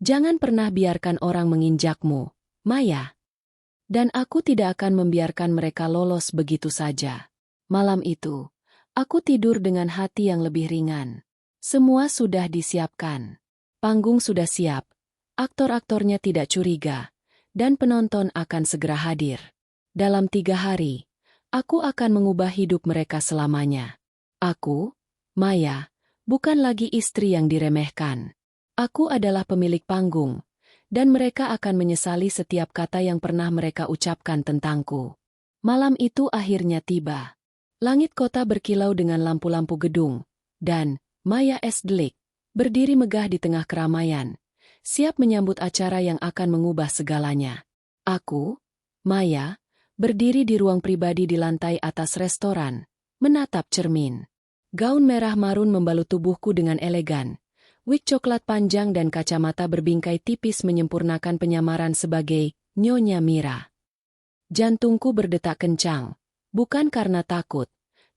Speaker 1: Jangan pernah biarkan orang menginjakmu, Maya. Dan aku tidak akan membiarkan mereka lolos begitu saja. Malam itu, aku tidur dengan hati yang lebih ringan. Semua sudah disiapkan. Panggung sudah siap. Aktor-aktornya tidak curiga. Dan penonton akan segera hadir. Dalam 3 hari, aku akan mengubah hidup mereka selamanya. Aku, Maya, bukan lagi istri yang diremehkan. Aku adalah pemilik panggung. Dan mereka akan menyesali setiap kata yang pernah mereka ucapkan tentangku. Malam itu akhirnya tiba. Langit kota berkilau dengan lampu-lampu gedung. Dan Maya S. Delik, berdiri megah di tengah keramaian, siap menyambut acara yang akan mengubah segalanya. Aku, Maya, berdiri di ruang pribadi di lantai atas restoran, menatap cermin. Gaun merah marun membalut tubuhku dengan elegan. Wig coklat panjang dan kacamata berbingkai tipis menyempurnakan penyamaran sebagai Nyonya Mira. Jantungku berdetak kencang, bukan karena takut,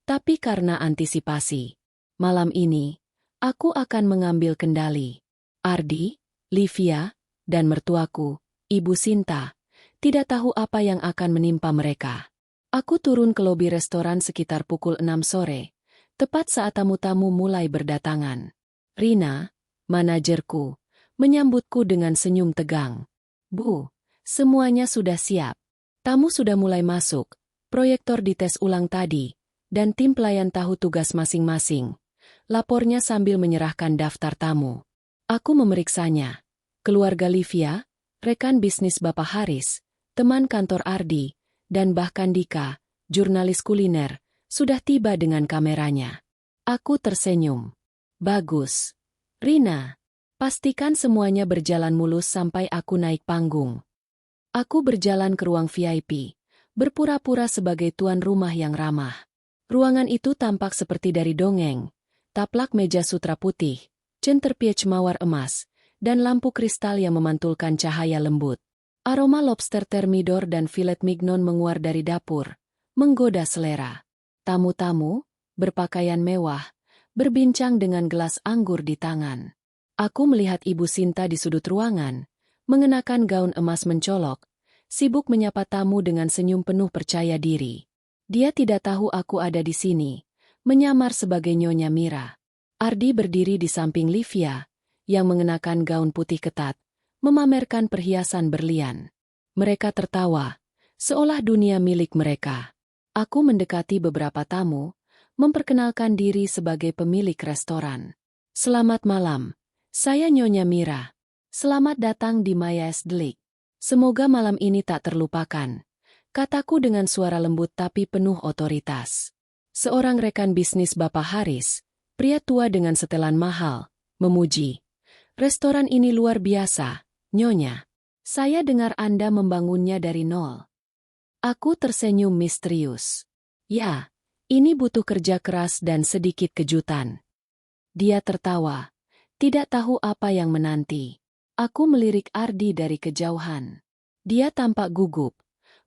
Speaker 1: tapi karena antisipasi. Malam ini, aku akan mengambil kendali. Ardi, Livia, dan mertuaku, Ibu Sinta, tidak tahu apa yang akan menimpa mereka. Aku turun ke lobi restoran sekitar pukul 6 sore, tepat saat tamu-tamu mulai berdatangan. Rina, manajerku, menyambutku dengan senyum tegang. Bu, semuanya sudah siap. Tamu sudah mulai masuk, proyektor dites ulang tadi, dan tim pelayan tahu tugas masing-masing. Lapornya sambil menyerahkan daftar tamu. Aku memeriksanya. Keluarga Livia, rekan bisnis Bapak Haris, teman kantor Ardi, dan bahkan Dika, jurnalis kuliner, sudah tiba dengan kameranya. Aku tersenyum. Bagus. Rina, pastikan semuanya berjalan mulus sampai aku naik panggung. Aku berjalan ke ruang VIP, berpura-pura sebagai tuan rumah yang ramah. Ruangan itu tampak seperti dari dongeng. Taplak meja sutra putih, centerpiece mawar emas, dan lampu kristal yang memantulkan cahaya lembut. Aroma lobster thermidor dan filet mignon menguar dari dapur, menggoda selera. Tamu-tamu, berpakaian mewah, berbincang dengan gelas anggur di tangan. Aku melihat Ibu Sinta di sudut ruangan, mengenakan gaun emas mencolok, sibuk menyapa tamu dengan senyum penuh percaya diri. Dia tidak tahu aku ada di sini, menyamar sebagai Nyonya Mira. Ardi berdiri di samping Livia, yang mengenakan gaun putih ketat, memamerkan perhiasan berlian. Mereka tertawa, seolah dunia milik mereka. Aku mendekati beberapa tamu, memperkenalkan diri sebagai pemilik restoran. Selamat malam, saya Nyonya Mira. Selamat datang di Maya's Delight. Semoga malam ini tak terlupakan, kataku dengan suara lembut tapi penuh otoritas. Seorang rekan bisnis Bapak Haris, pria tua dengan setelan mahal, memuji. Restoran ini luar biasa, Nyonya. Saya dengar Anda membangunnya dari nol. Aku tersenyum misterius. Ya, ini butuh kerja keras dan sedikit kejutan. Dia tertawa, tidak tahu apa yang menanti. Aku melirik Ardi dari kejauhan. Dia tampak gugup,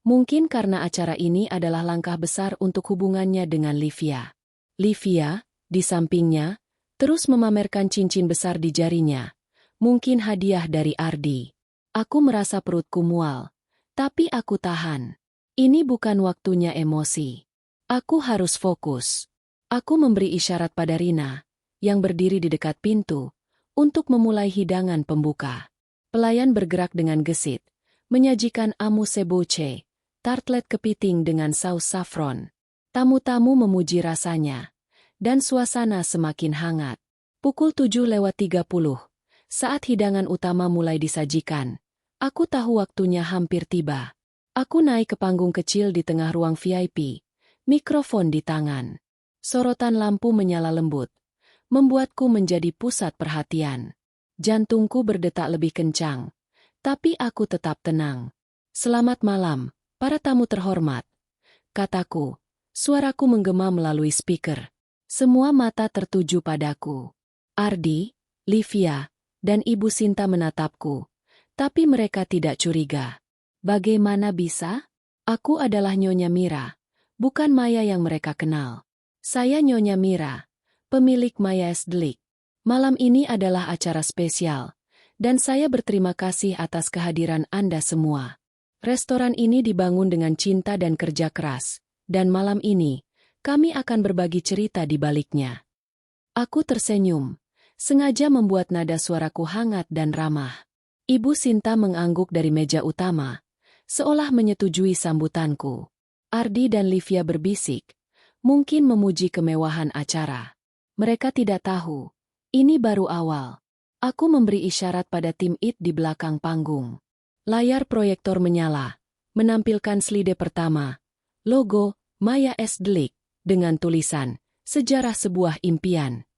Speaker 1: mungkin karena acara ini adalah langkah besar untuk hubungannya dengan Livia. Livia, di sampingnya, terus memamerkan cincin besar di jarinya, mungkin hadiah dari Ardi. Aku merasa perutku mual, tapi aku tahan. Ini bukan waktunya emosi. Aku harus fokus. Aku memberi isyarat pada Rina, yang berdiri di dekat pintu, untuk memulai hidangan pembuka. Pelayan bergerak dengan gesit, menyajikan amu seboche, tartlet kepiting dengan saus saffron. Tamu-tamu memuji rasanya, dan suasana semakin hangat. Pukul 7:30, saat hidangan utama mulai disajikan, aku tahu waktunya hampir tiba. Aku naik ke panggung kecil di tengah ruang VIP, mikrofon di tangan. Sorotan lampu menyala lembut, membuatku menjadi pusat perhatian. Jantungku berdetak lebih kencang, tapi aku tetap tenang. Selamat malam, para tamu terhormat, kataku. Suaraku menggema melalui speaker. Semua mata tertuju padaku. Ardi, Livia, dan Ibu Sinta menatapku, tapi mereka tidak curiga. Bagaimana bisa? Aku adalah Nyonya Mira, bukan Maya yang mereka kenal. Saya Nyonya Mira, pemilik Maya's Delight. Malam ini adalah acara spesial, dan saya berterima kasih atas kehadiran Anda semua. Restoran ini dibangun dengan cinta dan kerja keras, dan malam ini, kami akan berbagi cerita di baliknya. Aku tersenyum, sengaja membuat nada suaraku hangat dan ramah. Ibu Sinta mengangguk dari meja utama, seolah menyetujui sambutanku. Ardi dan Livia berbisik, mungkin memuji kemewahan acara. Mereka tidak tahu, ini baru awal. Aku memberi isyarat pada tim IT di belakang panggung. Layar proyektor menyala, menampilkan slide pertama, logo Maya's Delight, dengan tulisan, Sejarah Sebuah Impian.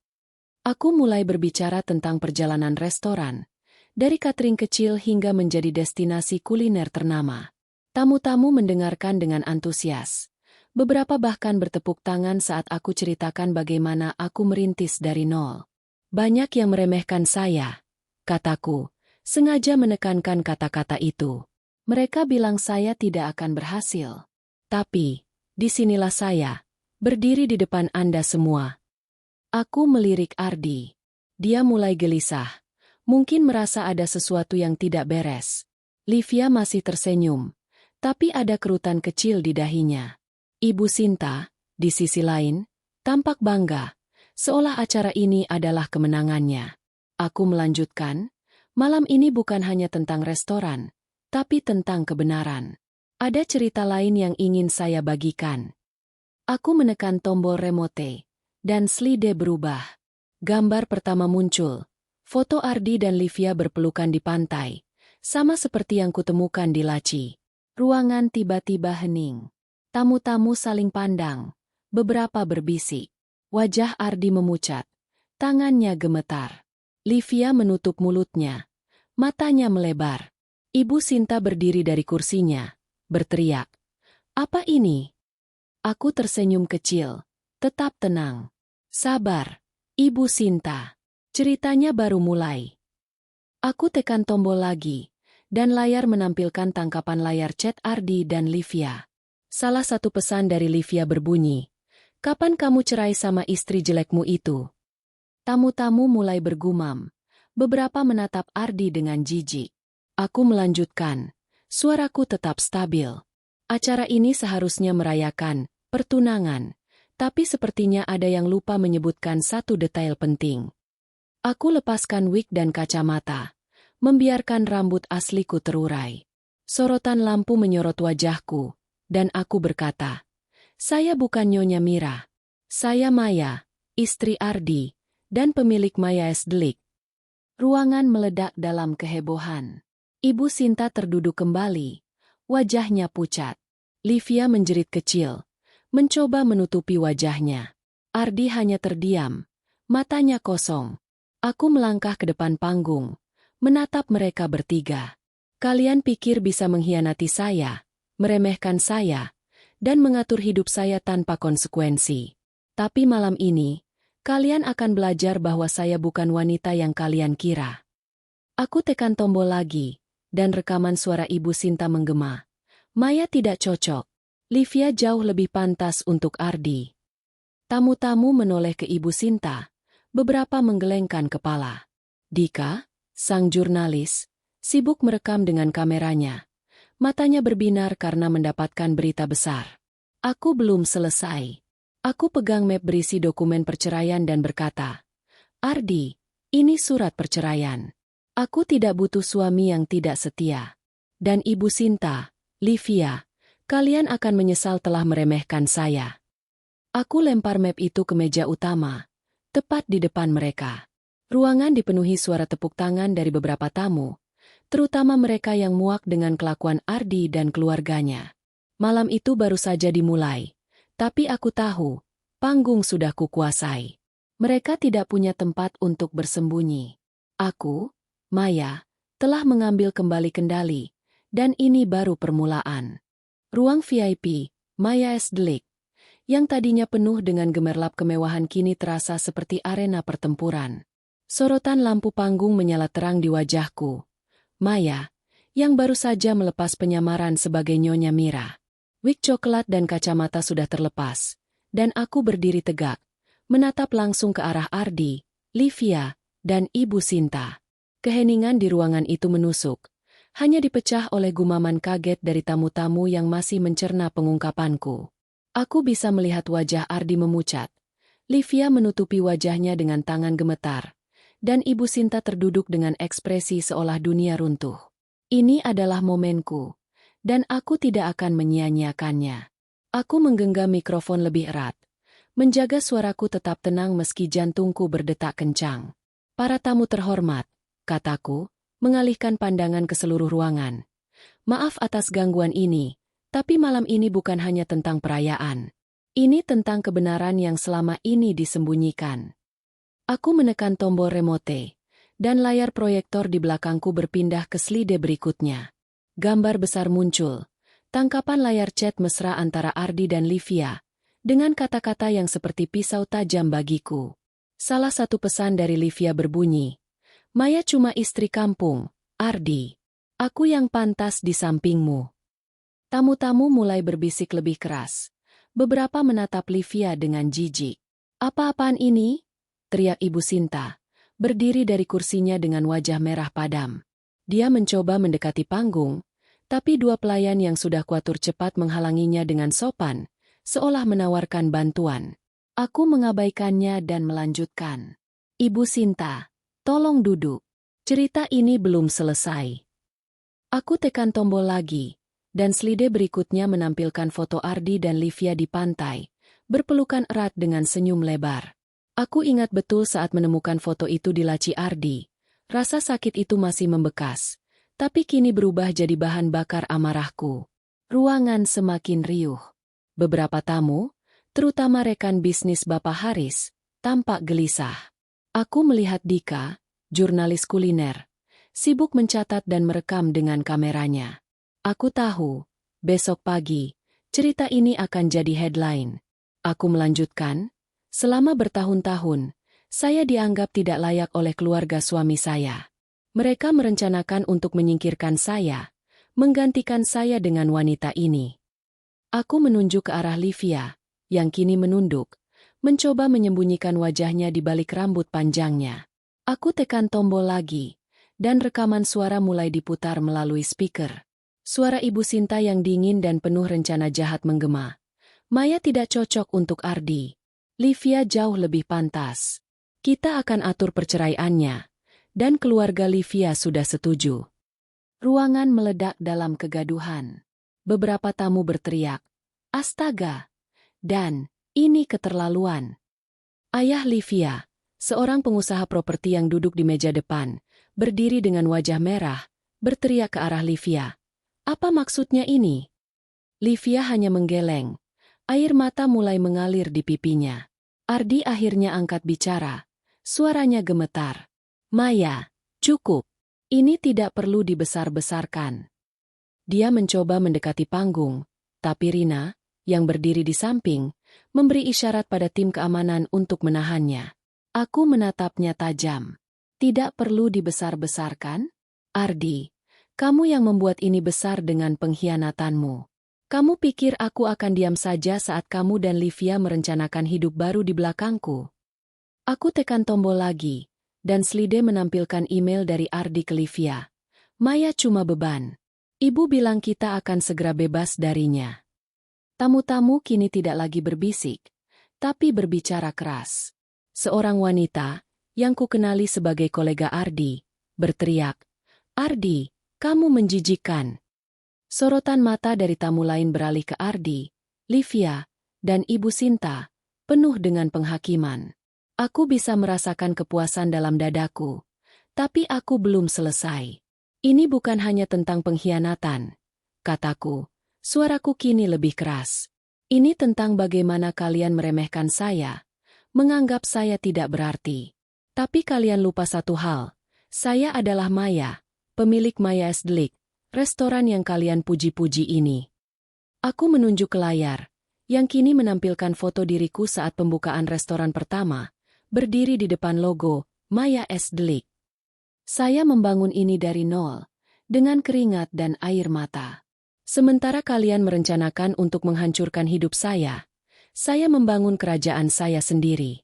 Speaker 1: Aku mulai berbicara tentang perjalanan restoran, dari catering kecil hingga menjadi destinasi kuliner ternama. Tamu-tamu mendengarkan dengan antusias. Beberapa bahkan bertepuk tangan saat aku ceritakan bagaimana aku merintis dari nol. Banyak yang meremehkan saya, kataku, sengaja menekankan kata-kata itu. Mereka bilang saya tidak akan berhasil. Tapi, disinilah saya, berdiri di depan Anda semua. Aku melirik Ardi. Dia mulai gelisah. Mungkin merasa ada sesuatu yang tidak beres. Livia masih tersenyum, tapi ada kerutan kecil di dahinya. Ibu Sinta, di sisi lain, tampak bangga, seolah acara ini adalah kemenangannya. Aku melanjutkan, malam ini bukan hanya tentang restoran, tapi tentang kebenaran. Ada cerita lain yang ingin saya bagikan. Aku menekan tombol remote, dan slide berubah. Gambar pertama muncul. Foto Ardi dan Livia berpelukan di pantai, sama seperti yang kutemukan di laci. Ruangan tiba-tiba hening. Tamu-tamu saling pandang. Beberapa berbisik. Wajah Ardi memucat. Tangannya gemetar. Livia menutup mulutnya. Matanya melebar. Ibu Sinta berdiri dari kursinya, berteriak. "Apa ini?" Aku tersenyum kecil. Tetap tenang. Sabar, Ibu Sinta. Ceritanya baru mulai. Aku tekan tombol lagi, dan layar menampilkan tangkapan layar chat Ardi dan Livia. Salah satu pesan dari Livia berbunyi, "Kapan kamu cerai sama istri jelekmu itu?" Tamu-tamu mulai bergumam. Beberapa menatap Ardi dengan jijik. Aku melanjutkan. Suaraku tetap stabil. Acara ini seharusnya merayakan pertunangan. Tapi sepertinya ada yang lupa menyebutkan satu detail penting. Aku lepaskan wig dan kacamata, membiarkan rambut asliku terurai. Sorotan lampu menyorot wajahku, dan aku berkata, "Saya bukan Nyonya Mira. Saya Maya, istri Ardi, dan pemilik Maya Es Delik." Ruangan meledak dalam kehebohan. Ibu Sinta terduduk kembali, wajahnya pucat. Livia menjerit kecil, mencoba menutupi wajahnya. Ardi hanya terdiam, matanya kosong. Aku melangkah ke depan panggung, menatap mereka bertiga. Kalian pikir bisa mengkhianati saya, meremehkan saya, dan mengatur hidup saya tanpa konsekuensi. Tapi malam ini, kalian akan belajar bahwa saya bukan wanita yang kalian kira. Aku tekan tombol lagi, dan rekaman suara Ibu Sinta menggema. Maya tidak cocok. Livia jauh lebih pantas untuk Ardi. Tamu-tamu menoleh ke Ibu Sinta, beberapa menggelengkan kepala. Dika, sang jurnalis, sibuk merekam dengan kameranya. Matanya berbinar karena mendapatkan berita besar. Aku belum selesai. Aku pegang map berisi dokumen perceraian dan berkata, "Ardi, ini surat perceraian. Aku tidak butuh suami yang tidak setia. Dan Ibu Sinta, Livia, kalian akan menyesal telah meremehkan saya." Aku lempar map itu ke meja utama, tepat di depan mereka. Ruangan dipenuhi suara tepuk tangan dari beberapa tamu, terutama mereka yang muak dengan kelakuan Ardi dan keluarganya. Malam itu baru saja dimulai, tapi aku tahu, panggung sudah kukuasai. Mereka tidak punya tempat untuk bersembunyi. Aku, Maya, telah mengambil kembali kendali, dan ini baru permulaan. Ruang VIP, Maya Es Delik, yang tadinya penuh dengan gemerlap kemewahan kini terasa seperti arena pertempuran. Sorotan lampu panggung menyala terang di wajahku. Maya, yang baru saja melepas penyamaran sebagai Nyonya Mira. Wig coklat dan kacamata sudah terlepas, dan aku berdiri tegak, menatap langsung ke arah Ardi, Livia, dan Ibu Sinta. Keheningan di ruangan itu menusuk, hanya dipecah oleh gumaman kaget dari tamu-tamu yang masih mencerna pengungkapanku. Aku bisa melihat wajah Ardi memucat. Livia menutupi wajahnya dengan tangan gemetar, dan Ibu Sinta terduduk dengan ekspresi seolah dunia runtuh. Ini adalah momenku, dan aku tidak akan menyia-nyiakannya. Aku menggenggam mikrofon lebih erat, menjaga suaraku tetap tenang meski jantungku berdetak kencang. "Para tamu terhormat," kataku, mengalihkan pandangan ke seluruh ruangan. "Maaf atas gangguan ini, tapi malam ini bukan hanya tentang perayaan. Ini tentang kebenaran yang selama ini disembunyikan." Aku menekan tombol remote, dan layar proyektor di belakangku berpindah ke slide berikutnya. Gambar besar muncul, tangkapan layar chat mesra antara Ardi dan Livia, dengan kata-kata yang seperti pisau tajam bagiku. Salah satu pesan dari Livia berbunyi, "Maya cuma istri kampung, Ardi. Aku yang pantas di sampingmu." Tamu-tamu mulai berbisik lebih keras. Beberapa menatap Livia dengan jijik. "Apa-apaan ini?" teriak Ibu Sinta, berdiri dari kursinya dengan wajah merah padam. Dia mencoba mendekati panggung, tapi dua pelayan yang sudah kuatur cepat menghalanginya dengan sopan, seolah menawarkan bantuan. Aku mengabaikannya dan melanjutkan. "Ibu Sinta, tolong duduk. Cerita ini belum selesai." Aku tekan tombol lagi, dan slide berikutnya menampilkan foto Ardi dan Livia di pantai, berpelukan erat dengan senyum lebar. Aku ingat betul saat menemukan foto itu di laci Ardi. Rasa sakit itu masih membekas, tapi kini berubah jadi bahan bakar amarahku. Ruangan semakin riuh. Beberapa tamu, terutama rekan bisnis Bapak Haris, tampak gelisah. Aku melihat Dika, jurnalis kuliner, sibuk mencatat dan merekam dengan kameranya. Aku tahu, besok pagi, cerita ini akan jadi headline. Aku melanjutkan, "Selama bertahun-tahun, saya dianggap tidak layak oleh keluarga suami saya. Mereka merencanakan untuk menyingkirkan saya, menggantikan saya dengan wanita ini." Aku menunjuk ke arah Livia, yang kini menunduk, mencoba menyembunyikan wajahnya di balik rambut panjangnya. Aku tekan tombol lagi, dan rekaman suara mulai diputar melalui speaker. Suara Ibu Sinta yang dingin dan penuh rencana jahat menggema. "Maya tidak cocok untuk Ardi. Livia jauh lebih pantas. Kita akan atur perceraiannya." Dan keluarga Livia sudah setuju. Ruangan meledak dalam kegaduhan. Beberapa tamu berteriak, "Astaga!" Dan, "Ini keterlaluan." Ayah Livia, seorang pengusaha properti yang duduk di meja depan, berdiri dengan wajah merah, berteriak ke arah Livia. "Apa maksudnya ini?" Livia hanya menggeleng. Air mata mulai mengalir di pipinya. Ardi akhirnya angkat bicara. Suaranya gemetar. "Maya, cukup. Ini tidak perlu dibesar-besarkan." Dia mencoba mendekati panggung, tapi Rina, yang berdiri di samping, memberi isyarat pada tim keamanan untuk menahannya. Aku menatapnya tajam. "Tidak perlu dibesar-besarkan? Ardi, kamu yang membuat ini besar dengan pengkhianatanmu. Kamu pikir aku akan diam saja saat kamu dan Livia merencanakan hidup baru di belakangku?" Aku tekan tombol lagi, dan slide menampilkan email dari Ardi ke Livia. "Maya cuma beban. Ibu bilang kita akan segera bebas darinya." Tamu-tamu kini tidak lagi berbisik, tapi berbicara keras. Seorang wanita, yang kukenali sebagai kolega Ardi, berteriak, "Ardi, kamu menjijikkan." Sorotan mata dari tamu lain beralih ke Ardi, Livia, dan Ibu Sinta, penuh dengan penghakiman. Aku bisa merasakan kepuasan dalam dadaku, tapi aku belum selesai. "Ini bukan hanya tentang pengkhianatan," kataku. Suaraku kini lebih keras. "Ini tentang bagaimana kalian meremehkan saya, menganggap saya tidak berarti. Tapi kalian lupa satu hal, saya adalah Maya, pemilik Maya Esdelik, restoran yang kalian puji-puji ini." Aku menunjuk ke layar, yang kini menampilkan foto diriku saat pembukaan restoran pertama, berdiri di depan logo Maya Esdelik. Saya membangun ini dari nol, dengan keringat dan air mata. Sementara kalian merencanakan untuk menghancurkan hidup saya membangun kerajaan saya sendiri.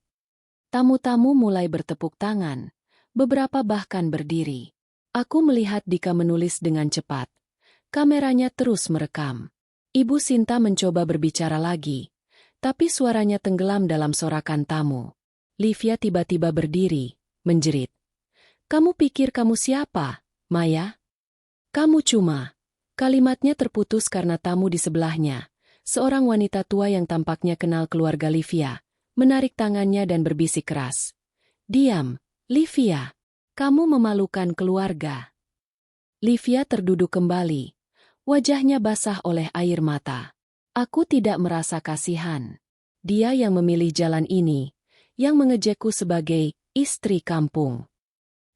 Speaker 1: Tamu-tamu mulai bertepuk tangan, beberapa bahkan berdiri. Aku melihat Dika menulis dengan cepat. Kameranya terus merekam. Ibu Sinta mencoba berbicara lagi, tapi suaranya tenggelam dalam sorakan tamu. Livia tiba-tiba berdiri, menjerit. "Kamu pikir kamu siapa, Maya? Kamu cuma..." Kalimatnya terputus karena tamu di sebelahnya, seorang wanita tua yang tampaknya kenal keluarga Livia, menarik tangannya dan berbisik keras. "Diam, Livia. Kamu memalukan keluarga." Livia terduduk kembali. Wajahnya basah oleh air mata. Aku tidak merasa kasihan. Dia yang memilih jalan ini, yang mengejekku sebagai istri kampung.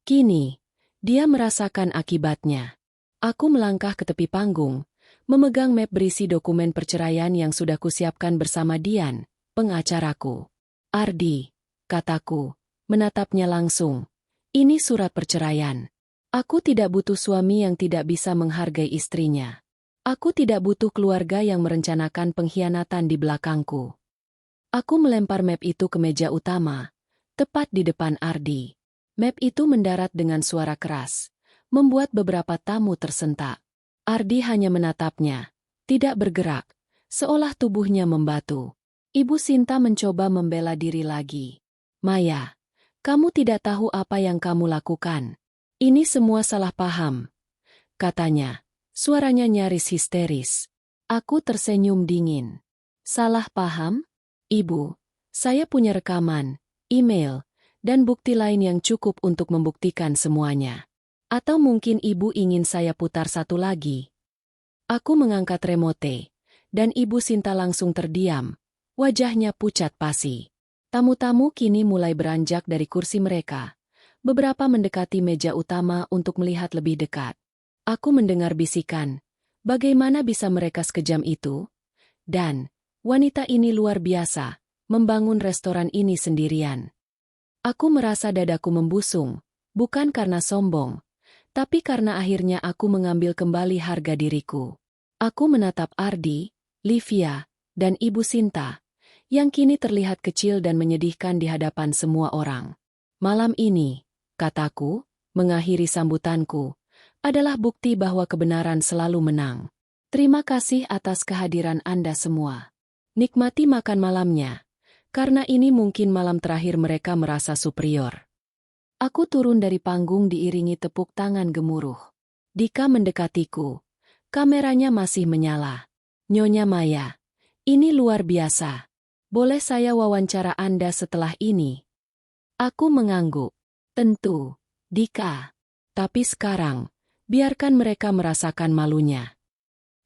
Speaker 1: Kini, dia merasakan akibatnya. Aku melangkah ke tepi panggung, memegang map berisi dokumen perceraian yang sudah kusiapkan bersama Dian, pengacaraku. Ardi, kataku, menatapnya langsung. Ini surat perceraian. Aku tidak butuh suami yang tidak bisa menghargai istrinya. Aku tidak butuh keluarga yang merencanakan pengkhianatan di belakangku. Aku melempar map itu ke meja utama, tepat di depan Ardi. Map itu mendarat dengan suara keras, membuat beberapa tamu tersentak. Ardi hanya menatapnya, tidak bergerak, seolah tubuhnya membatu. Ibu Sinta mencoba membela diri lagi. Maya, kamu tidak tahu apa yang kamu lakukan. Ini semua salah paham, katanya. Suaranya nyaris histeris. Aku tersenyum dingin. Salah paham? Ibu, saya punya rekaman, email, dan bukti lain yang cukup untuk membuktikan semuanya. Atau mungkin ibu ingin saya putar satu lagi? Aku mengangkat remote, dan Ibu Sinta langsung terdiam. Wajahnya pucat pasi. Tamu-tamu kini mulai beranjak dari kursi mereka. Beberapa mendekati meja utama untuk melihat lebih dekat. Aku mendengar bisikan. Bagaimana bisa mereka sekejam itu? Dan, wanita ini luar biasa, membangun restoran ini sendirian. Aku merasa dadaku membusung, bukan karena sombong, tapi karena akhirnya aku mengambil kembali harga diriku. Aku menatap Ardi, Livia, dan Ibu Sinta, yang kini terlihat kecil dan menyedihkan di hadapan semua orang. Malam ini, kataku, mengakhiri sambutanku, adalah bukti bahwa kebenaran selalu menang. Terima kasih atas kehadiran Anda semua. Nikmati makan malamnya, karena ini mungkin malam terakhir mereka merasa superior. Aku turun dari panggung diiringi tepuk tangan gemuruh. Dika mendekatiku. Kameranya masih menyala. Nyonya Maya, ini luar biasa. Boleh saya wawancara Anda setelah ini? Aku mengangguk. Tentu, Dika. Tapi sekarang, biarkan mereka merasakan malunya.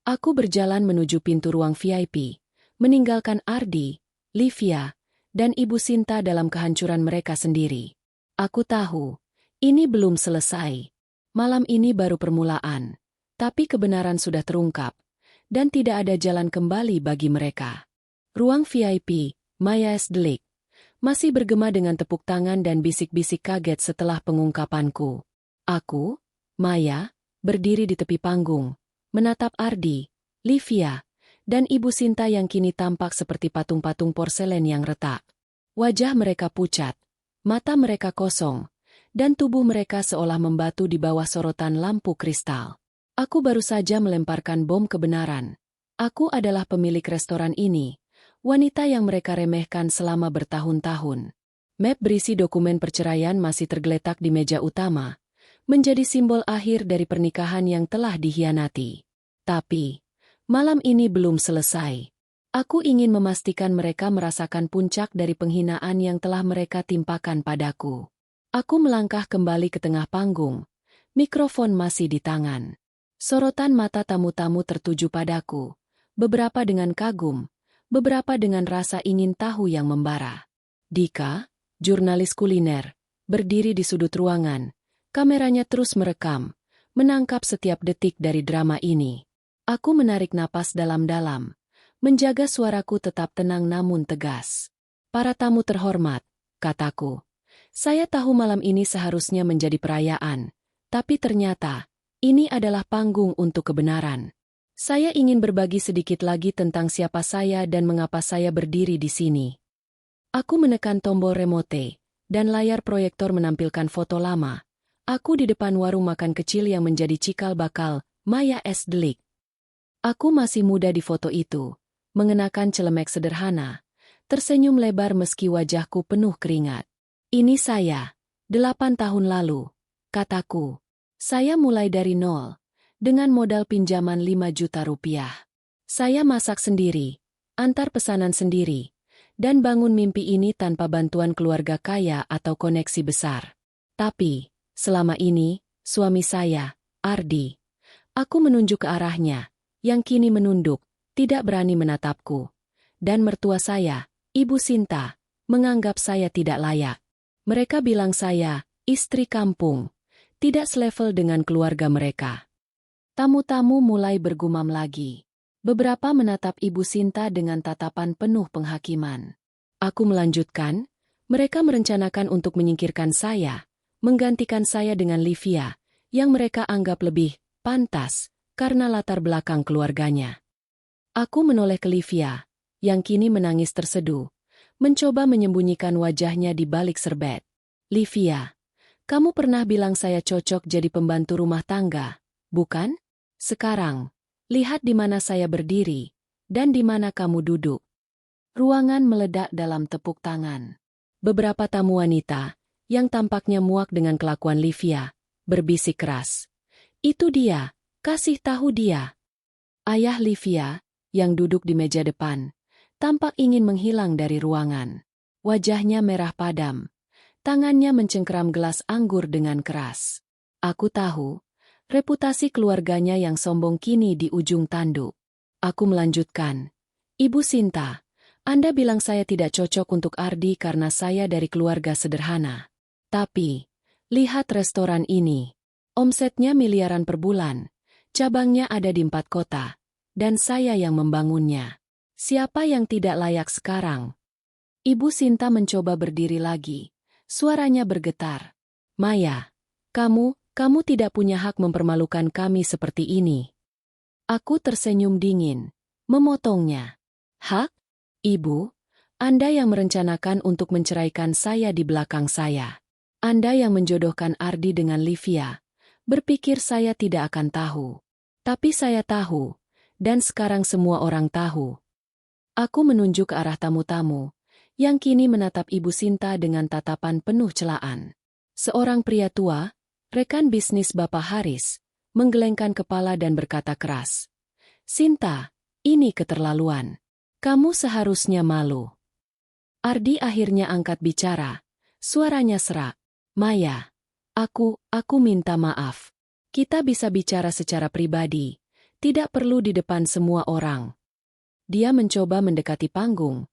Speaker 1: Aku berjalan menuju pintu ruang VIP, meninggalkan Ardi, Livia, dan Ibu Sinta dalam kehancuran mereka sendiri. Aku tahu, ini belum selesai. Malam ini baru permulaan, tapi kebenaran sudah terungkap, dan tidak ada jalan kembali bagi mereka. Ruang VIP, Maya Esdelik, masih bergema dengan tepuk tangan dan bisik-bisik kaget setelah pengungkapanku. Aku, Maya, berdiri di tepi panggung, menatap Ardi, Livia, dan Ibu Sinta yang kini tampak seperti patung-patung porselen yang retak. Wajah mereka pucat, mata mereka kosong, dan tubuh mereka seolah membatu di bawah sorotan lampu kristal. Aku baru saja melemparkan bom kebenaran. Aku adalah pemilik restoran ini, wanita yang mereka remehkan selama bertahun-tahun. Map berisi dokumen perceraian masih tergeletak di meja utama, menjadi simbol akhir dari pernikahan yang telah dikhianati. Tapi, malam ini belum selesai. Aku ingin memastikan mereka merasakan puncak dari penghinaan yang telah mereka timpakan padaku. Aku melangkah kembali ke tengah panggung. Mikrofon masih di tangan. Sorotan mata tamu-tamu tertuju padaku. Beberapa dengan kagum, beberapa dengan rasa ingin tahu yang membara. Dika, jurnalis kuliner, berdiri di sudut ruangan. Kameranya terus merekam, menangkap setiap detik dari drama ini. Aku menarik napas dalam-dalam, menjaga suaraku tetap tenang namun tegas. Para tamu terhormat, kataku. Saya tahu malam ini seharusnya menjadi perayaan, tapi ternyata, ini adalah panggung untuk kebenaran. Saya ingin berbagi sedikit lagi tentang siapa saya dan mengapa saya berdiri di sini. Aku menekan tombol remote, dan layar proyektor menampilkan foto lama. Aku di depan warung makan kecil yang menjadi cikal bakal Maya Esdelik. Aku masih muda di foto itu, mengenakan celemek sederhana, tersenyum lebar meski wajahku penuh keringat. Ini saya, 8 tahun lalu, kataku. Saya mulai dari nol, dengan modal pinjaman 5 juta rupiah. Saya masak sendiri, antar pesanan sendiri, dan bangun mimpi ini tanpa bantuan keluarga kaya atau koneksi besar. Tapi, selama ini, suami saya, Ardi, aku menunjuk ke arahnya, yang kini menunduk, tidak berani menatapku. Dan mertua saya, Ibu Sinta, menganggap saya tidak layak. Mereka bilang saya, istri kampung, tidak selevel dengan keluarga mereka. Tamu-tamu mulai bergumam lagi. Beberapa menatap Ibu Sinta dengan tatapan penuh penghakiman. Aku melanjutkan, mereka merencanakan untuk menyingkirkan saya, menggantikan saya dengan Livia, yang mereka anggap lebih pantas karena latar belakang keluarganya. Aku menoleh ke Livia, yang kini menangis terseduh, mencoba menyembunyikan wajahnya di balik serbet. Livia, kamu pernah bilang saya cocok jadi pembantu rumah tangga, bukan? Sekarang, lihat di mana saya berdiri, dan di mana kamu duduk. Ruangan meledak dalam tepuk tangan. Beberapa tamu wanita, yang tampaknya muak dengan kelakuan Livia, berbisik keras. Itu dia, kasih tahu dia. Ayah Livia, yang duduk di meja depan, tampak ingin menghilang dari ruangan. Wajahnya merah padam. Tangannya mencengkeram gelas anggur dengan keras. Aku tahu, reputasi keluarganya yang sombong kini di ujung tanduk. Aku melanjutkan. Ibu Sinta, Anda bilang saya tidak cocok untuk Ardi karena saya dari keluarga sederhana. Tapi, lihat restoran ini. Omsetnya miliaran per bulan. Cabangnya ada di 4 kota. Dan saya yang membangunnya. Siapa yang tidak layak sekarang? Ibu Sinta mencoba berdiri lagi. Suaranya bergetar. Maya, kamu tidak punya hak mempermalukan kami seperti ini. Aku tersenyum dingin, memotongnya. Hak? Ibu, Anda yang merencanakan untuk menceraikan saya di belakang saya. Anda yang menjodohkan Ardi dengan Livia. Berpikir saya tidak akan tahu. Tapi saya tahu, dan sekarang semua orang tahu. Aku menunjuk ke arah tamu-tamu, yang kini menatap Ibu Sinta dengan tatapan penuh celaan. Seorang pria tua, rekan bisnis Bapak Haris, menggelengkan kepala dan berkata keras. Sinta, ini keterlaluan. Kamu seharusnya malu. Ardi akhirnya angkat bicara. Suaranya serak. Maya, aku minta maaf. Kita bisa bicara secara pribadi. Tidak perlu di depan semua orang. Dia mencoba mendekati panggung.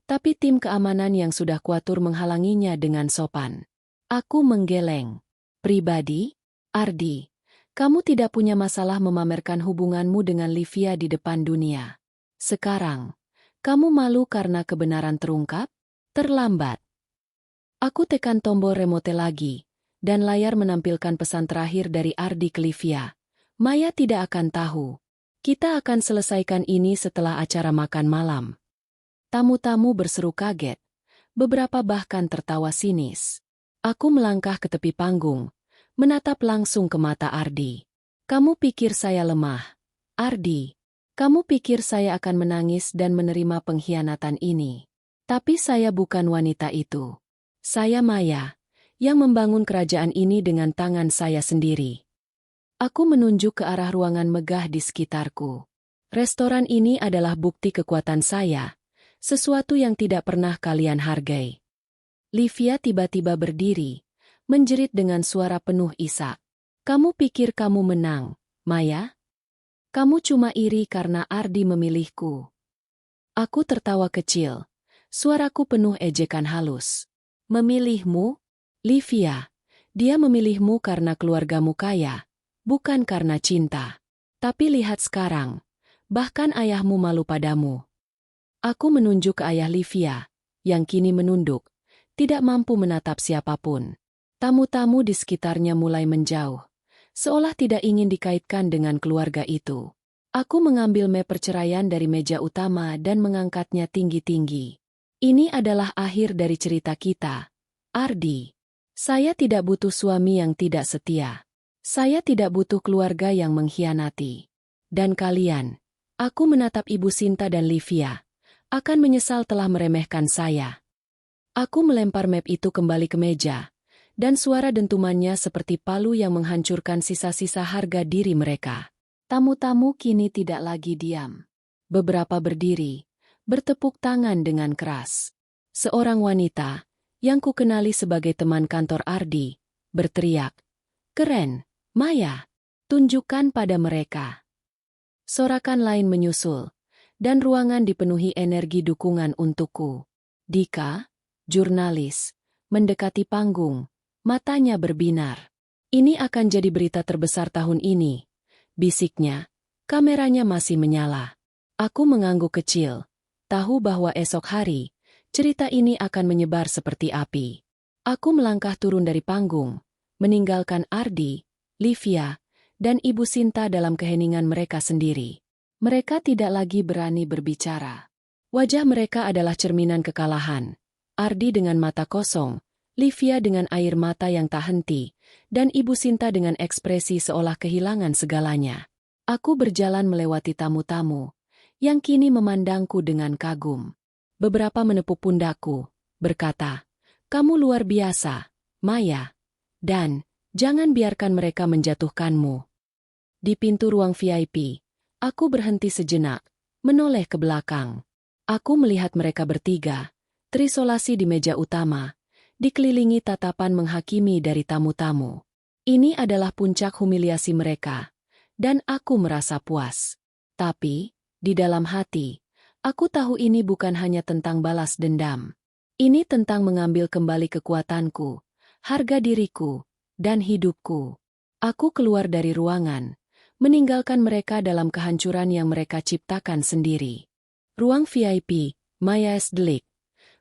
Speaker 1: Tapi tim keamanan yang sudah kuatur menghalanginya dengan sopan. Aku menggeleng. Pribadi? Ardi, kamu tidak punya masalah memamerkan hubunganmu dengan Livia di depan dunia. Sekarang, kamu malu karena kebenaran terungkap? Terlambat. Aku tekan tombol remote lagi, dan layar menampilkan pesan terakhir dari Ardi ke Livia. Maya tidak akan tahu. Kita akan selesaikan ini setelah acara makan malam. Tamu-tamu berseru kaget. Beberapa bahkan tertawa sinis. Aku melangkah ke tepi panggung, menatap langsung ke mata Ardi. Kamu pikir saya lemah? Ardi, kamu pikir saya akan menangis dan menerima pengkhianatan ini? Tapi saya bukan wanita itu. Saya Maya, yang membangun kerajaan ini dengan tangan saya sendiri. Aku menunjuk ke arah ruangan megah di sekitarku. Restoran ini adalah bukti kekuatan saya. Sesuatu yang tidak pernah kalian hargai. Livia tiba-tiba berdiri, menjerit dengan suara penuh isak. Kamu pikir kamu menang, Maya? Kamu cuma iri karena Ardi memilihku. Aku tertawa kecil, suaraku penuh ejekan halus. Memilihmu? Livia, dia memilihmu karena keluargamu kaya, bukan karena cinta. Tapi lihat sekarang, bahkan ayahmu malu padamu. Aku menunjuk ke ayah Livia, yang kini menunduk, tidak mampu menatap siapapun. Tamu-tamu di sekitarnya mulai menjauh, seolah tidak ingin dikaitkan dengan keluarga itu. Aku mengambil map perceraian dari meja utama dan mengangkatnya tinggi-tinggi. Ini adalah akhir dari cerita kita. Ardi, saya tidak butuh suami yang tidak setia. Saya tidak butuh keluarga yang mengkhianati. Dan kalian, aku menatap Ibu Sinta dan Livia, akan menyesal telah meremehkan saya. Aku melempar map itu kembali ke meja, dan suara dentumannya seperti palu yang menghancurkan sisa-sisa harga diri mereka. Tamu-tamu kini tidak lagi diam. Beberapa berdiri, bertepuk tangan dengan keras. Seorang wanita, yang kukenali sebagai teman kantor Ardi, berteriak, "Keren, Maya! Tunjukkan pada mereka!" Sorakan lain menyusul, dan ruangan dipenuhi energi dukungan untukku. Dika, jurnalis, mendekati panggung, matanya berbinar. Ini akan jadi berita terbesar tahun ini, bisiknya. Kameranya masih menyala. Aku mengangguk kecil, tahu bahwa esok hari, cerita ini akan menyebar seperti api. Aku melangkah turun dari panggung, meninggalkan Ardi, Livia, dan Ibu Sinta dalam keheningan mereka sendiri. Mereka tidak lagi berani berbicara. Wajah mereka adalah cerminan kekalahan. Ardi dengan mata kosong, Livia dengan air mata yang tak henti, dan Ibu Sinta dengan ekspresi seolah kehilangan segalanya. Aku berjalan melewati tamu-tamu, yang kini memandangku dengan kagum. Beberapa menepuk pundakku, berkata, "Kamu luar biasa, Maya. Dan, jangan biarkan mereka menjatuhkanmu." Di pintu ruang VIP, aku berhenti sejenak, menoleh ke belakang. Aku melihat mereka bertiga, terisolasi di meja utama, dikelilingi tatapan menghakimi dari tamu-tamu. Ini adalah puncak humiliasi mereka, dan aku merasa puas. Tapi, di dalam hati, aku tahu ini bukan hanya tentang balas dendam. Ini tentang mengambil kembali kekuatanku, harga diriku, dan hidupku. Aku keluar dari ruangan, meninggalkan mereka dalam kehancuran yang mereka ciptakan sendiri. Ruang VIP, Maya's Delik,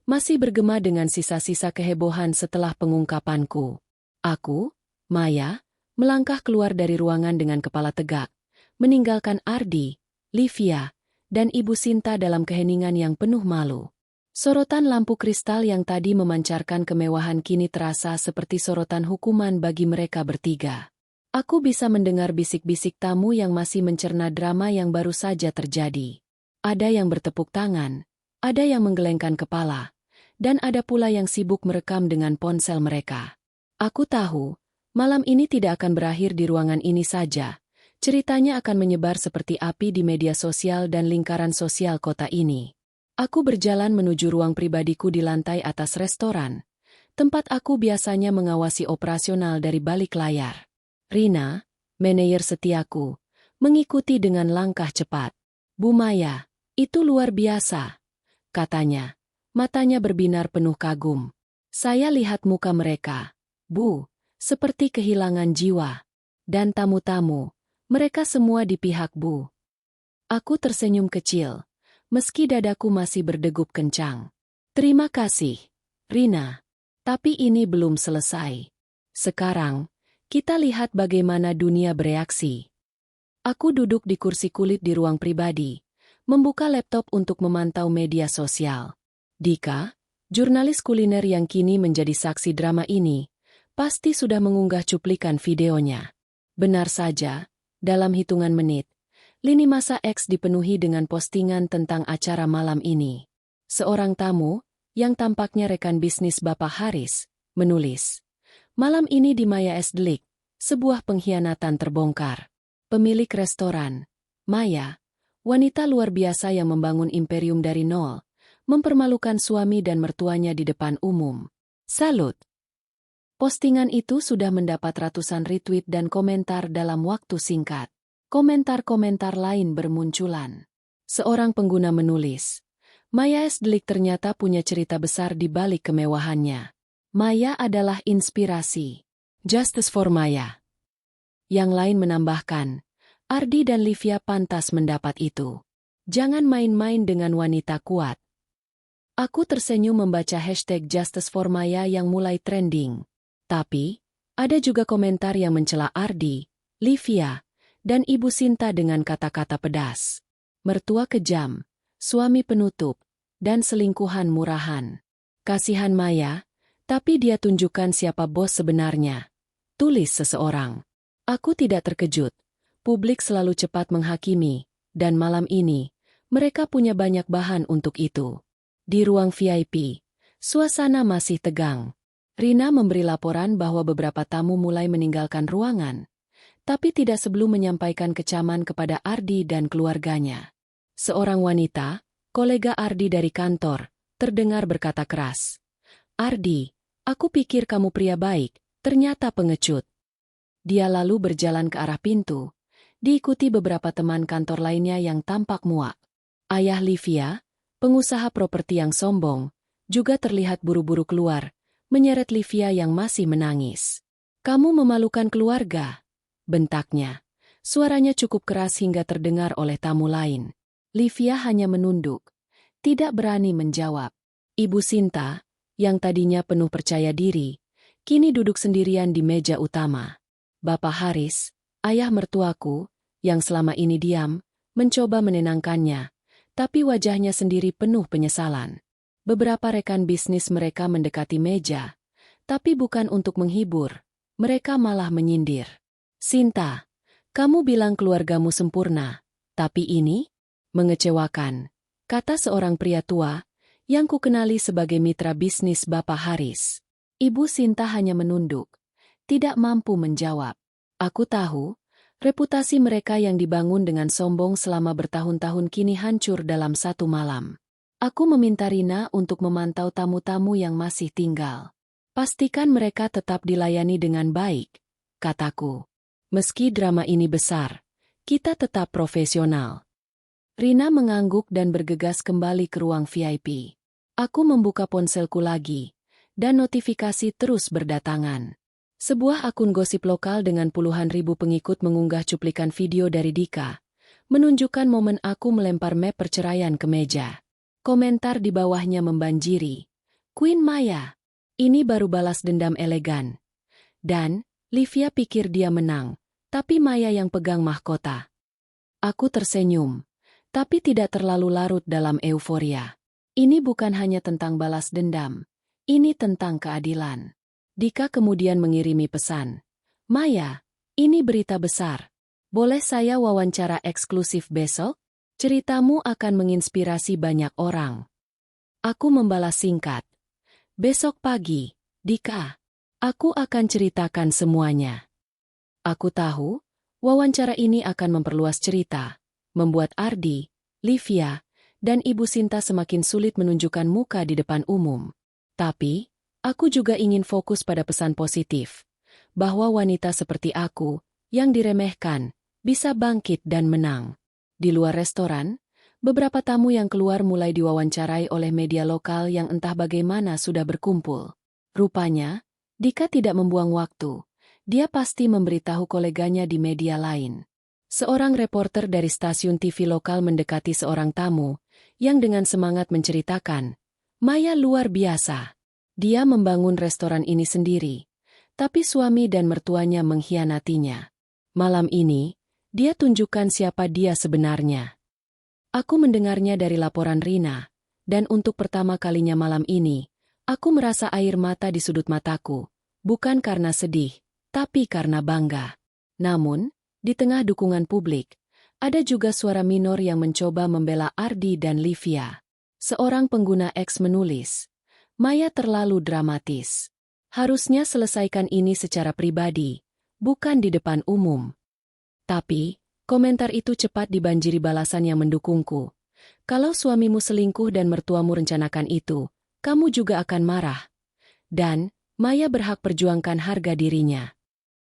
Speaker 1: masih bergema dengan sisa-sisa kehebohan setelah pengungkapanku. Aku, Maya, melangkah keluar dari ruangan dengan kepala tegak, meninggalkan Ardi, Livia, dan Ibu Sinta dalam keheningan yang penuh malu. Sorotan lampu kristal yang tadi memancarkan kemewahan kini terasa seperti sorotan hukuman bagi mereka bertiga. Aku bisa mendengar bisik-bisik tamu yang masih mencerna drama yang baru saja terjadi. Ada yang bertepuk tangan, ada yang menggelengkan kepala, dan ada pula yang sibuk merekam dengan ponsel mereka. Aku tahu, malam ini tidak akan berakhir di ruangan ini saja. Ceritanya akan menyebar seperti api di media sosial dan lingkaran sosial kota ini. Aku berjalan menuju ruang pribadiku di lantai atas restoran, tempat aku biasanya mengawasi operasional dari balik layar. Rina, manajer setiaku, mengikuti dengan langkah cepat. "Bu Maya, itu luar biasa," katanya. Matanya berbinar penuh kagum. "Saya lihat muka mereka, Bu, seperti kehilangan jiwa. Dan tamu-tamu, mereka semua di pihak Bu." Aku tersenyum kecil, meski dadaku masih berdegup kencang. "Terima kasih, Rina. Tapi ini belum selesai. Sekarang, kita lihat bagaimana dunia bereaksi." Aku duduk di kursi kulit di ruang pribadi, membuka laptop untuk memantau media sosial. Dika, jurnalis kuliner yang kini menjadi saksi drama ini, pasti sudah mengunggah cuplikan videonya. Benar saja, dalam hitungan menit, lini masa X dipenuhi dengan postingan tentang acara malam ini. Seorang tamu, yang tampaknya rekan bisnis Bapak Haris, menulis, "Malam ini di Maya's Delik, sebuah pengkhianatan terbongkar." Pemilik restoran, Maya, wanita luar biasa yang membangun imperium dari nol, mempermalukan suami dan mertuanya di depan umum. Salut! Postingan itu sudah mendapat ratusan retweet dan komentar dalam waktu singkat. Komentar-komentar lain bermunculan. Seorang pengguna menulis, "Maya's Delik ternyata punya cerita besar di balik kemewahannya. Maya adalah inspirasi. Justice for Maya." Yang lain menambahkan, "Ardi dan Livia pantas mendapat itu. Jangan main-main dengan wanita kuat." Aku tersenyum membaca hashtag Justice for Maya yang mulai trending. Tapi, ada juga komentar yang mencela Ardi, Livia, dan Ibu Sinta dengan kata-kata pedas. Mertua kejam, suami penutup, dan selingkuhan murahan. Kasihan Maya, tapi dia tunjukkan siapa bos sebenarnya. Tulis seseorang. Aku tidak terkejut. Publik selalu cepat menghakimi, dan malam ini, mereka punya banyak bahan untuk itu. Di ruang VIP, suasana masih tegang. Rina memberi laporan bahwa beberapa tamu mulai meninggalkan ruangan, tapi tidak sebelum menyampaikan kecaman kepada Ardi dan keluarganya. Seorang wanita, kolega Ardi dari kantor, terdengar berkata keras, "Ardi, aku pikir kamu pria baik, ternyata pengecut." Dia lalu berjalan ke arah pintu, diikuti beberapa teman kantor lainnya yang tampak muak. Ayah Livia, pengusaha properti yang sombong, juga terlihat buru-buru keluar, menyeret Livia yang masih menangis. "Kamu memalukan keluarga," bentaknya. Suaranya cukup keras hingga terdengar oleh tamu lain. Livia hanya menunduk, tidak berani menjawab. Ibu Sinta, yang tadinya penuh percaya diri, kini duduk sendirian di meja utama. Bapak Haris, ayah mertuaku, yang selama ini diam, mencoba menenangkannya, tapi wajahnya sendiri penuh penyesalan. Beberapa rekan bisnis mereka mendekati meja, tapi bukan untuk menghibur, mereka malah menyindir. "Sinta, kamu bilang keluargamu sempurna, tapi ini mengecewakan," kata seorang pria tua yang kukenali sebagai mitra bisnis Bapak Haris. Ibu Sinta hanya menunduk, tidak mampu menjawab. "Aku tahu, reputasi mereka yang dibangun dengan sombong selama bertahun-tahun kini hancur dalam satu malam. Aku meminta Rina untuk memantau tamu-tamu yang masih tinggal. Pastikan mereka tetap dilayani dengan baik," kataku. "Meski drama ini besar, kita tetap profesional." Rina mengangguk dan bergegas kembali ke ruang VIP. Aku membuka ponselku lagi, dan notifikasi terus berdatangan. Sebuah akun gosip lokal dengan puluhan ribu pengikut mengunggah cuplikan video dari Dika, menunjukkan momen aku melempar map perceraian ke meja. Komentar di bawahnya membanjiri. "Queen Maya, ini baru balas dendam elegan." Dan, Livia pikir dia menang, tapi Maya yang pegang mahkota. Aku tersenyum, tapi tidak terlalu larut dalam euforia. Ini bukan hanya tentang balas dendam, ini tentang keadilan. Dika kemudian mengirimi pesan. "Maya, ini berita besar. Boleh saya wawancara eksklusif besok? Ceritamu akan menginspirasi banyak orang." Aku membalas singkat. "Besok pagi, Dika. Aku akan ceritakan semuanya." Aku tahu, wawancara ini akan memperluas cerita, membuat Ardi, Livia, dan Ibu Sinta semakin sulit menunjukkan muka di depan umum. Tapi, aku juga ingin fokus pada pesan positif, bahwa wanita seperti aku, yang diremehkan, bisa bangkit dan menang. Di luar restoran, beberapa tamu yang keluar mulai diwawancarai oleh media lokal yang entah bagaimana sudah berkumpul. Rupanya, Dika tidak membuang waktu. Dia pasti memberitahu koleganya di media lain. Seorang reporter dari stasiun TV lokal mendekati seorang tamu, yang dengan semangat menceritakan, "Maya luar biasa. Dia membangun restoran ini sendiri, tapi suami dan mertuanya mengkhianatinya. Malam ini, dia tunjukkan siapa dia sebenarnya." Aku mendengarnya dari laporan Rina, dan untuk pertama kalinya malam ini, aku merasa air mata di sudut mataku, bukan karena sedih, tapi karena bangga. Namun, di tengah dukungan publik, ada juga suara minor yang mencoba membela Ardi dan Livia. Seorang pengguna X menulis, "Maya terlalu dramatis. Harusnya selesaikan ini secara pribadi, bukan di depan umum." Tapi, komentar itu cepat dibanjiri balasan yang mendukungku. "Kalau suamimu selingkuh dan mertuamu rencanakan itu, kamu juga akan marah. Dan, Maya berhak perjuangkan harga dirinya."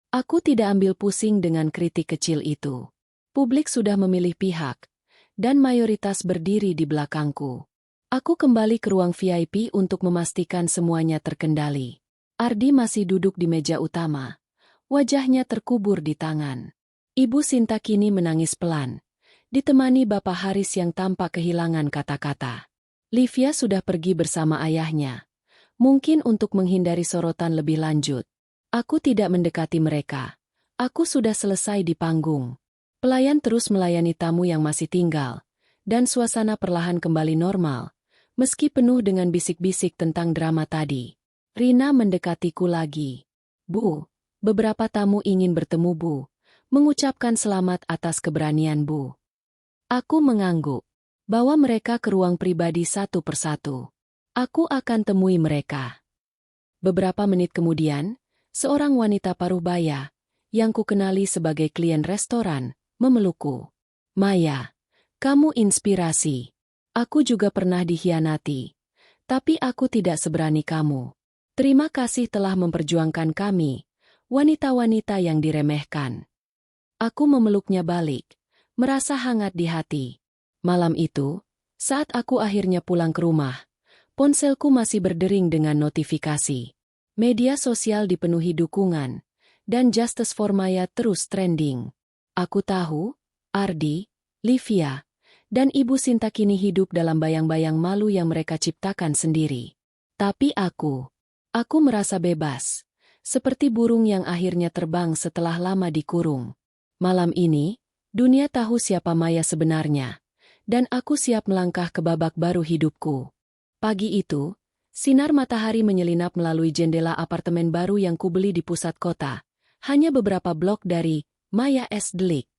Speaker 1: Aku tidak ambil pusing dengan kritik kecil itu. Publik sudah memilih pihak, dan mayoritas berdiri di belakangku. Aku kembali ke ruang VIP untuk memastikan semuanya terkendali. Ardi masih duduk di meja utama. Wajahnya terkubur di tangan. Ibu Sinta kini menangis pelan, ditemani Bapak Haris yang tampak kehilangan kata-kata. Livia sudah pergi bersama ayahnya, mungkin untuk menghindari sorotan lebih lanjut. Aku tidak mendekati mereka. Aku sudah selesai di panggung. Pelayan terus melayani tamu yang masih tinggal, dan suasana perlahan kembali normal, meski penuh dengan bisik-bisik tentang drama tadi. Rina mendekatiku lagi. "Bu, beberapa tamu ingin bertemu Bu, mengucapkan selamat atas keberanian Bu." Aku mengangguk. "Bawa mereka ke ruang pribadi satu persatu. Aku akan temui mereka." Beberapa menit kemudian, seorang wanita paruh baya, yang kukenali sebagai klien restoran, memelukku. "Maya, kamu inspirasi. Aku juga pernah dikhianati, tapi aku tidak seberani kamu. Terima kasih telah memperjuangkan kami, wanita-wanita yang diremehkan." Aku memeluknya balik, merasa hangat di hati. Malam itu, saat aku akhirnya pulang ke rumah, ponselku masih berdering dengan notifikasi. Media sosial dipenuhi dukungan, dan Justice for Maya terus trending. Aku tahu, Ardi, Livia, dan Ibu Sinta kini hidup dalam bayang-bayang malu yang mereka ciptakan sendiri. Tapi aku merasa bebas, seperti burung yang akhirnya terbang setelah lama dikurung. Malam ini, dunia tahu siapa Maya sebenarnya, dan aku siap melangkah ke babak baru hidupku. Pagi itu, sinar matahari menyelinap melalui jendela apartemen baru yang kubeli di pusat kota, hanya beberapa blok dari Maya S. Delik.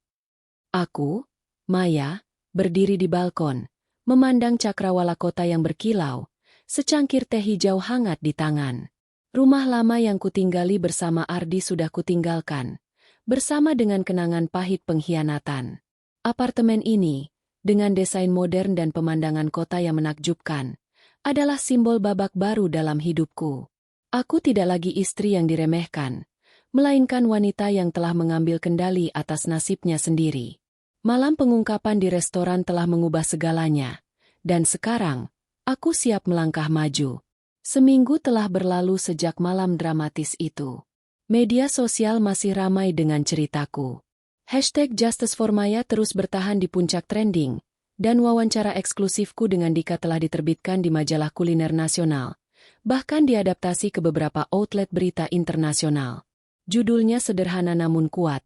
Speaker 1: Aku, Maya, berdiri di balkon, memandang cakrawala kota yang berkilau, secangkir teh hijau hangat di tangan. Rumah lama yang kutinggali bersama Ardi sudah kutinggalkan, bersama dengan kenangan pahit pengkhianatan. Apartemen ini, dengan desain modern dan pemandangan kota yang menakjubkan, adalah simbol babak baru dalam hidupku. Aku tidak lagi istri yang diremehkan, melainkan wanita yang telah mengambil kendali atas nasibnya sendiri. Malam pengungkapan di restoran telah mengubah segalanya, dan sekarang, aku siap melangkah maju. Seminggu telah berlalu sejak malam dramatis itu. Media sosial masih ramai dengan ceritaku. #JusticeForMaya terus bertahan di puncak trending, dan wawancara eksklusifku dengan Dika telah diterbitkan di majalah kuliner nasional, bahkan diadaptasi ke beberapa outlet berita internasional. Judulnya sederhana namun kuat.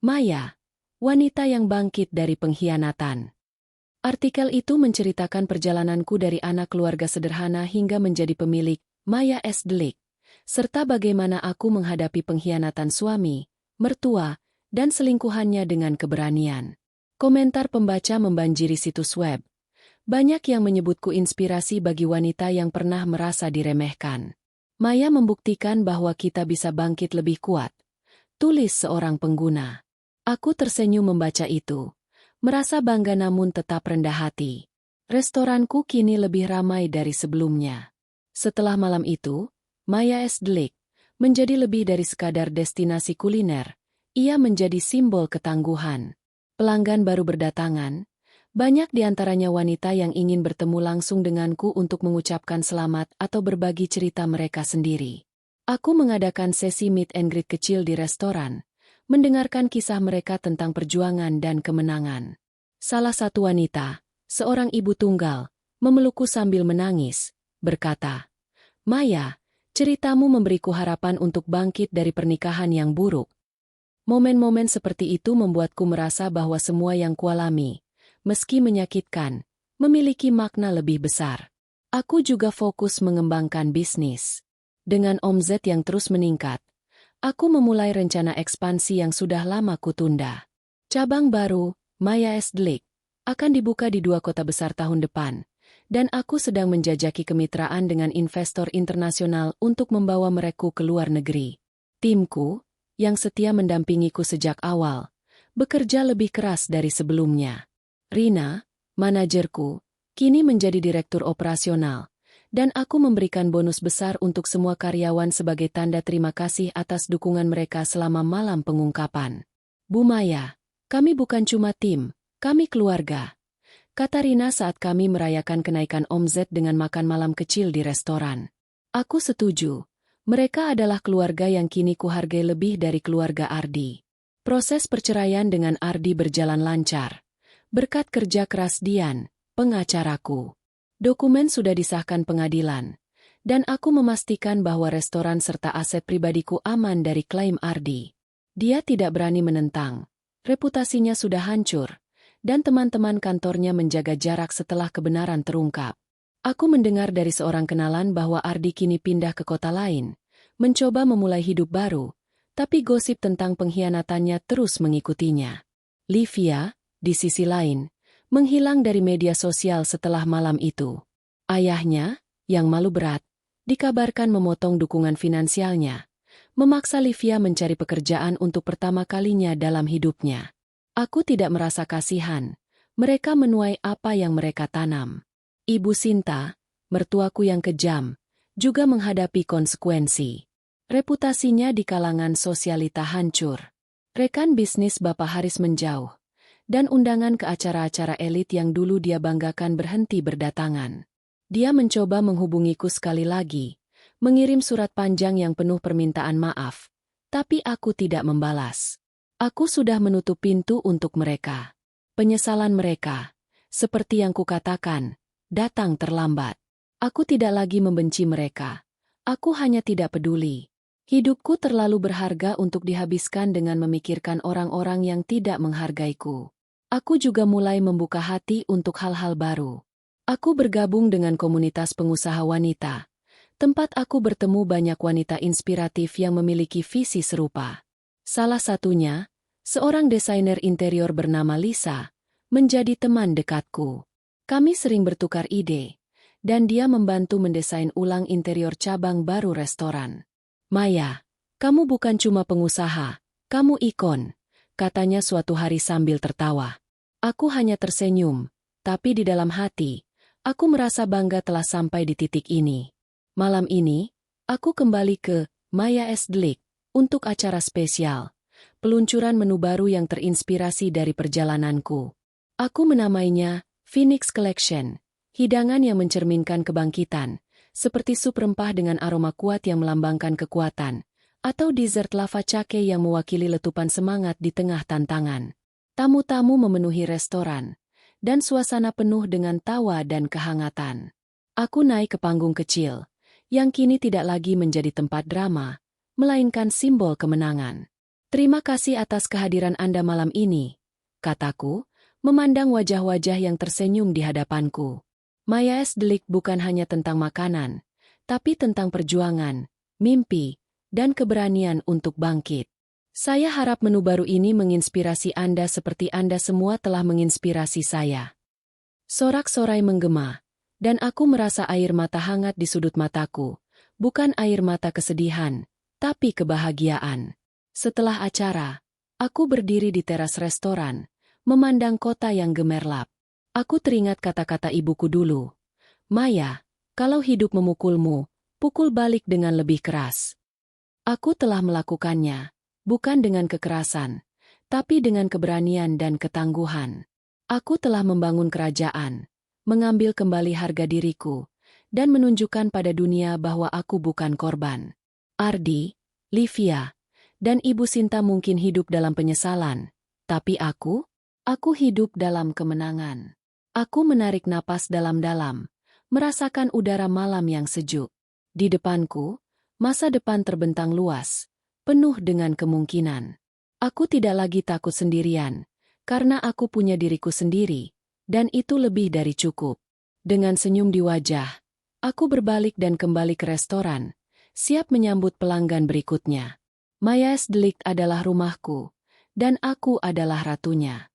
Speaker 1: Maya, wanita yang bangkit dari pengkhianatan. Artikel itu menceritakan perjalananku dari anak keluarga sederhana hingga menjadi pemilik Maya S. Delik, serta bagaimana aku menghadapi pengkhianatan suami, mertua, dan selingkuhannya dengan keberanian. Komentar pembaca membanjiri situs web. Banyak yang menyebutku inspirasi bagi wanita yang pernah merasa diremehkan. Maya membuktikan bahwa kita bisa bangkit lebih kuat. Tulis seorang pengguna. Aku tersenyum membaca itu, merasa bangga namun tetap rendah hati. Restoranku kini lebih ramai dari sebelumnya. Setelah malam itu, Maya S. Delik menjadi lebih dari sekadar destinasi kuliner. Ia menjadi simbol ketangguhan. Pelanggan baru berdatangan, banyak di antaranya wanita yang ingin bertemu langsung denganku untuk mengucapkan selamat atau berbagi cerita mereka sendiri. Aku mengadakan sesi meet and greet kecil di restoran, mendengarkan kisah mereka tentang perjuangan dan kemenangan. Salah satu wanita, seorang ibu tunggal, memelukku sambil menangis, berkata, "Maya, ceritamu memberiku harapan untuk bangkit dari pernikahan yang buruk." Momen-momen seperti itu membuatku merasa bahwa semua yang kualami, meski menyakitkan, memiliki makna lebih besar. Aku juga fokus mengembangkan bisnis. Dengan omzet yang terus meningkat, aku memulai rencana ekspansi yang sudah lama kutunda. Cabang baru, Maya S. Delik, akan dibuka di 2 kota besar tahun depan, dan aku sedang menjajaki kemitraan dengan investor internasional untuk membawa mereka ke luar negeri. Timku, yang setia mendampingiku sejak awal, bekerja lebih keras dari sebelumnya. Rina, manajerku, kini menjadi direktur operasional, dan aku memberikan bonus besar untuk semua karyawan sebagai tanda terima kasih atas dukungan mereka selama malam pengungkapan. "Bu Maya, kami bukan cuma tim, kami keluarga," kata Rina saat kami merayakan kenaikan omzet dengan makan malam kecil di restoran. Aku setuju. Mereka adalah keluarga yang kini kuhargai lebih dari keluarga Ardi. Proses perceraian dengan Ardi berjalan lancar, berkat kerja keras Dian, pengacaraku. Dokumen sudah disahkan pengadilan, dan aku memastikan bahwa restoran serta aset pribadiku aman dari klaim Ardi. Dia tidak berani menentang, reputasinya sudah hancur, dan teman-teman kantornya menjaga jarak setelah kebenaran terungkap. Aku mendengar dari seorang kenalan bahwa Ardi kini pindah ke kota lain, mencoba memulai hidup baru, tapi gosip tentang pengkhianatannya terus mengikutinya. Livia, di sisi lain, menghilang dari media sosial setelah malam itu. Ayahnya, yang malu berat, dikabarkan memotong dukungan finansialnya, memaksa Livia mencari pekerjaan untuk pertama kalinya dalam hidupnya. Aku tidak merasa kasihan, mereka menuai apa yang mereka tanam. Ibu Sinta, mertuaku yang kejam, juga menghadapi konsekuensi. Reputasinya di kalangan sosialita hancur. Rekan bisnis Bapak Haris menjauh, dan undangan ke acara-acara elit yang dulu dia banggakan berhenti berdatangan. Dia mencoba menghubungiku sekali lagi, mengirim surat panjang yang penuh permintaan maaf, tapi aku tidak membalas. Aku sudah menutup pintu untuk mereka. Penyesalan mereka, seperti yang kukatakan, datang terlambat. Aku tidak lagi membenci mereka. Aku hanya tidak peduli. Hidupku terlalu berharga untuk dihabiskan dengan memikirkan orang-orang yang tidak menghargaiku. Aku juga mulai membuka hati untuk hal-hal baru. Aku bergabung dengan komunitas pengusaha wanita, tempat aku bertemu banyak wanita inspiratif yang memiliki visi serupa. Salah satunya, seorang desainer interior bernama Lisa, menjadi teman dekatku. Kami sering bertukar ide, dan dia membantu mendesain ulang interior cabang baru restoran. Maya, kamu bukan cuma pengusaha, kamu ikon, katanya suatu hari sambil tertawa. Aku hanya tersenyum, tapi di dalam hati, aku merasa bangga telah sampai di titik ini. Malam ini, aku kembali ke Maya S. Dlik untuk acara spesial, peluncuran menu baru yang terinspirasi dari perjalananku. Aku menamainya Phoenix Collection, hidangan yang mencerminkan kebangkitan, seperti sup rempah dengan aroma kuat yang melambangkan kekuatan, atau dessert lava cake yang mewakili letupan semangat di tengah tantangan. Tamu-tamu memenuhi restoran, dan suasana penuh dengan tawa dan kehangatan. Aku naik ke panggung kecil, yang kini tidak lagi menjadi tempat drama, melainkan simbol kemenangan. Terima kasih atas kehadiran Anda malam ini, kataku, memandang wajah-wajah yang tersenyum di hadapanku. Maya S. Dlik bukan hanya tentang makanan, tapi tentang perjuangan, mimpi, dan keberanian untuk bangkit. Saya harap menu baru ini menginspirasi Anda seperti Anda semua telah menginspirasi saya. Sorak-sorai menggema, dan aku merasa air mata hangat di sudut mataku, bukan air mata kesedihan, tapi kebahagiaan. Setelah acara, aku berdiri di teras restoran, memandang kota yang gemerlap. Aku teringat kata-kata ibuku dulu. Maya, kalau hidup memukulmu, pukul balik dengan lebih keras. Aku telah melakukannya, bukan dengan kekerasan, tapi dengan keberanian dan ketangguhan. Aku telah membangun kerajaan, mengambil kembali harga diriku, dan menunjukkan pada dunia bahwa aku bukan korban. Ardi, Livia, dan Ibu Sinta mungkin hidup dalam penyesalan, tapi aku hidup dalam kemenangan. Aku menarik napas dalam-dalam, merasakan udara malam yang sejuk. Di depanku, masa depan terbentang luas, penuh dengan kemungkinan. Aku tidak lagi takut sendirian, karena aku punya diriku sendiri, dan itu lebih dari cukup. Dengan senyum di wajah, aku berbalik dan kembali ke restoran, siap menyambut pelanggan berikutnya. Maya S. Dlik adalah rumahku, dan aku adalah ratunya.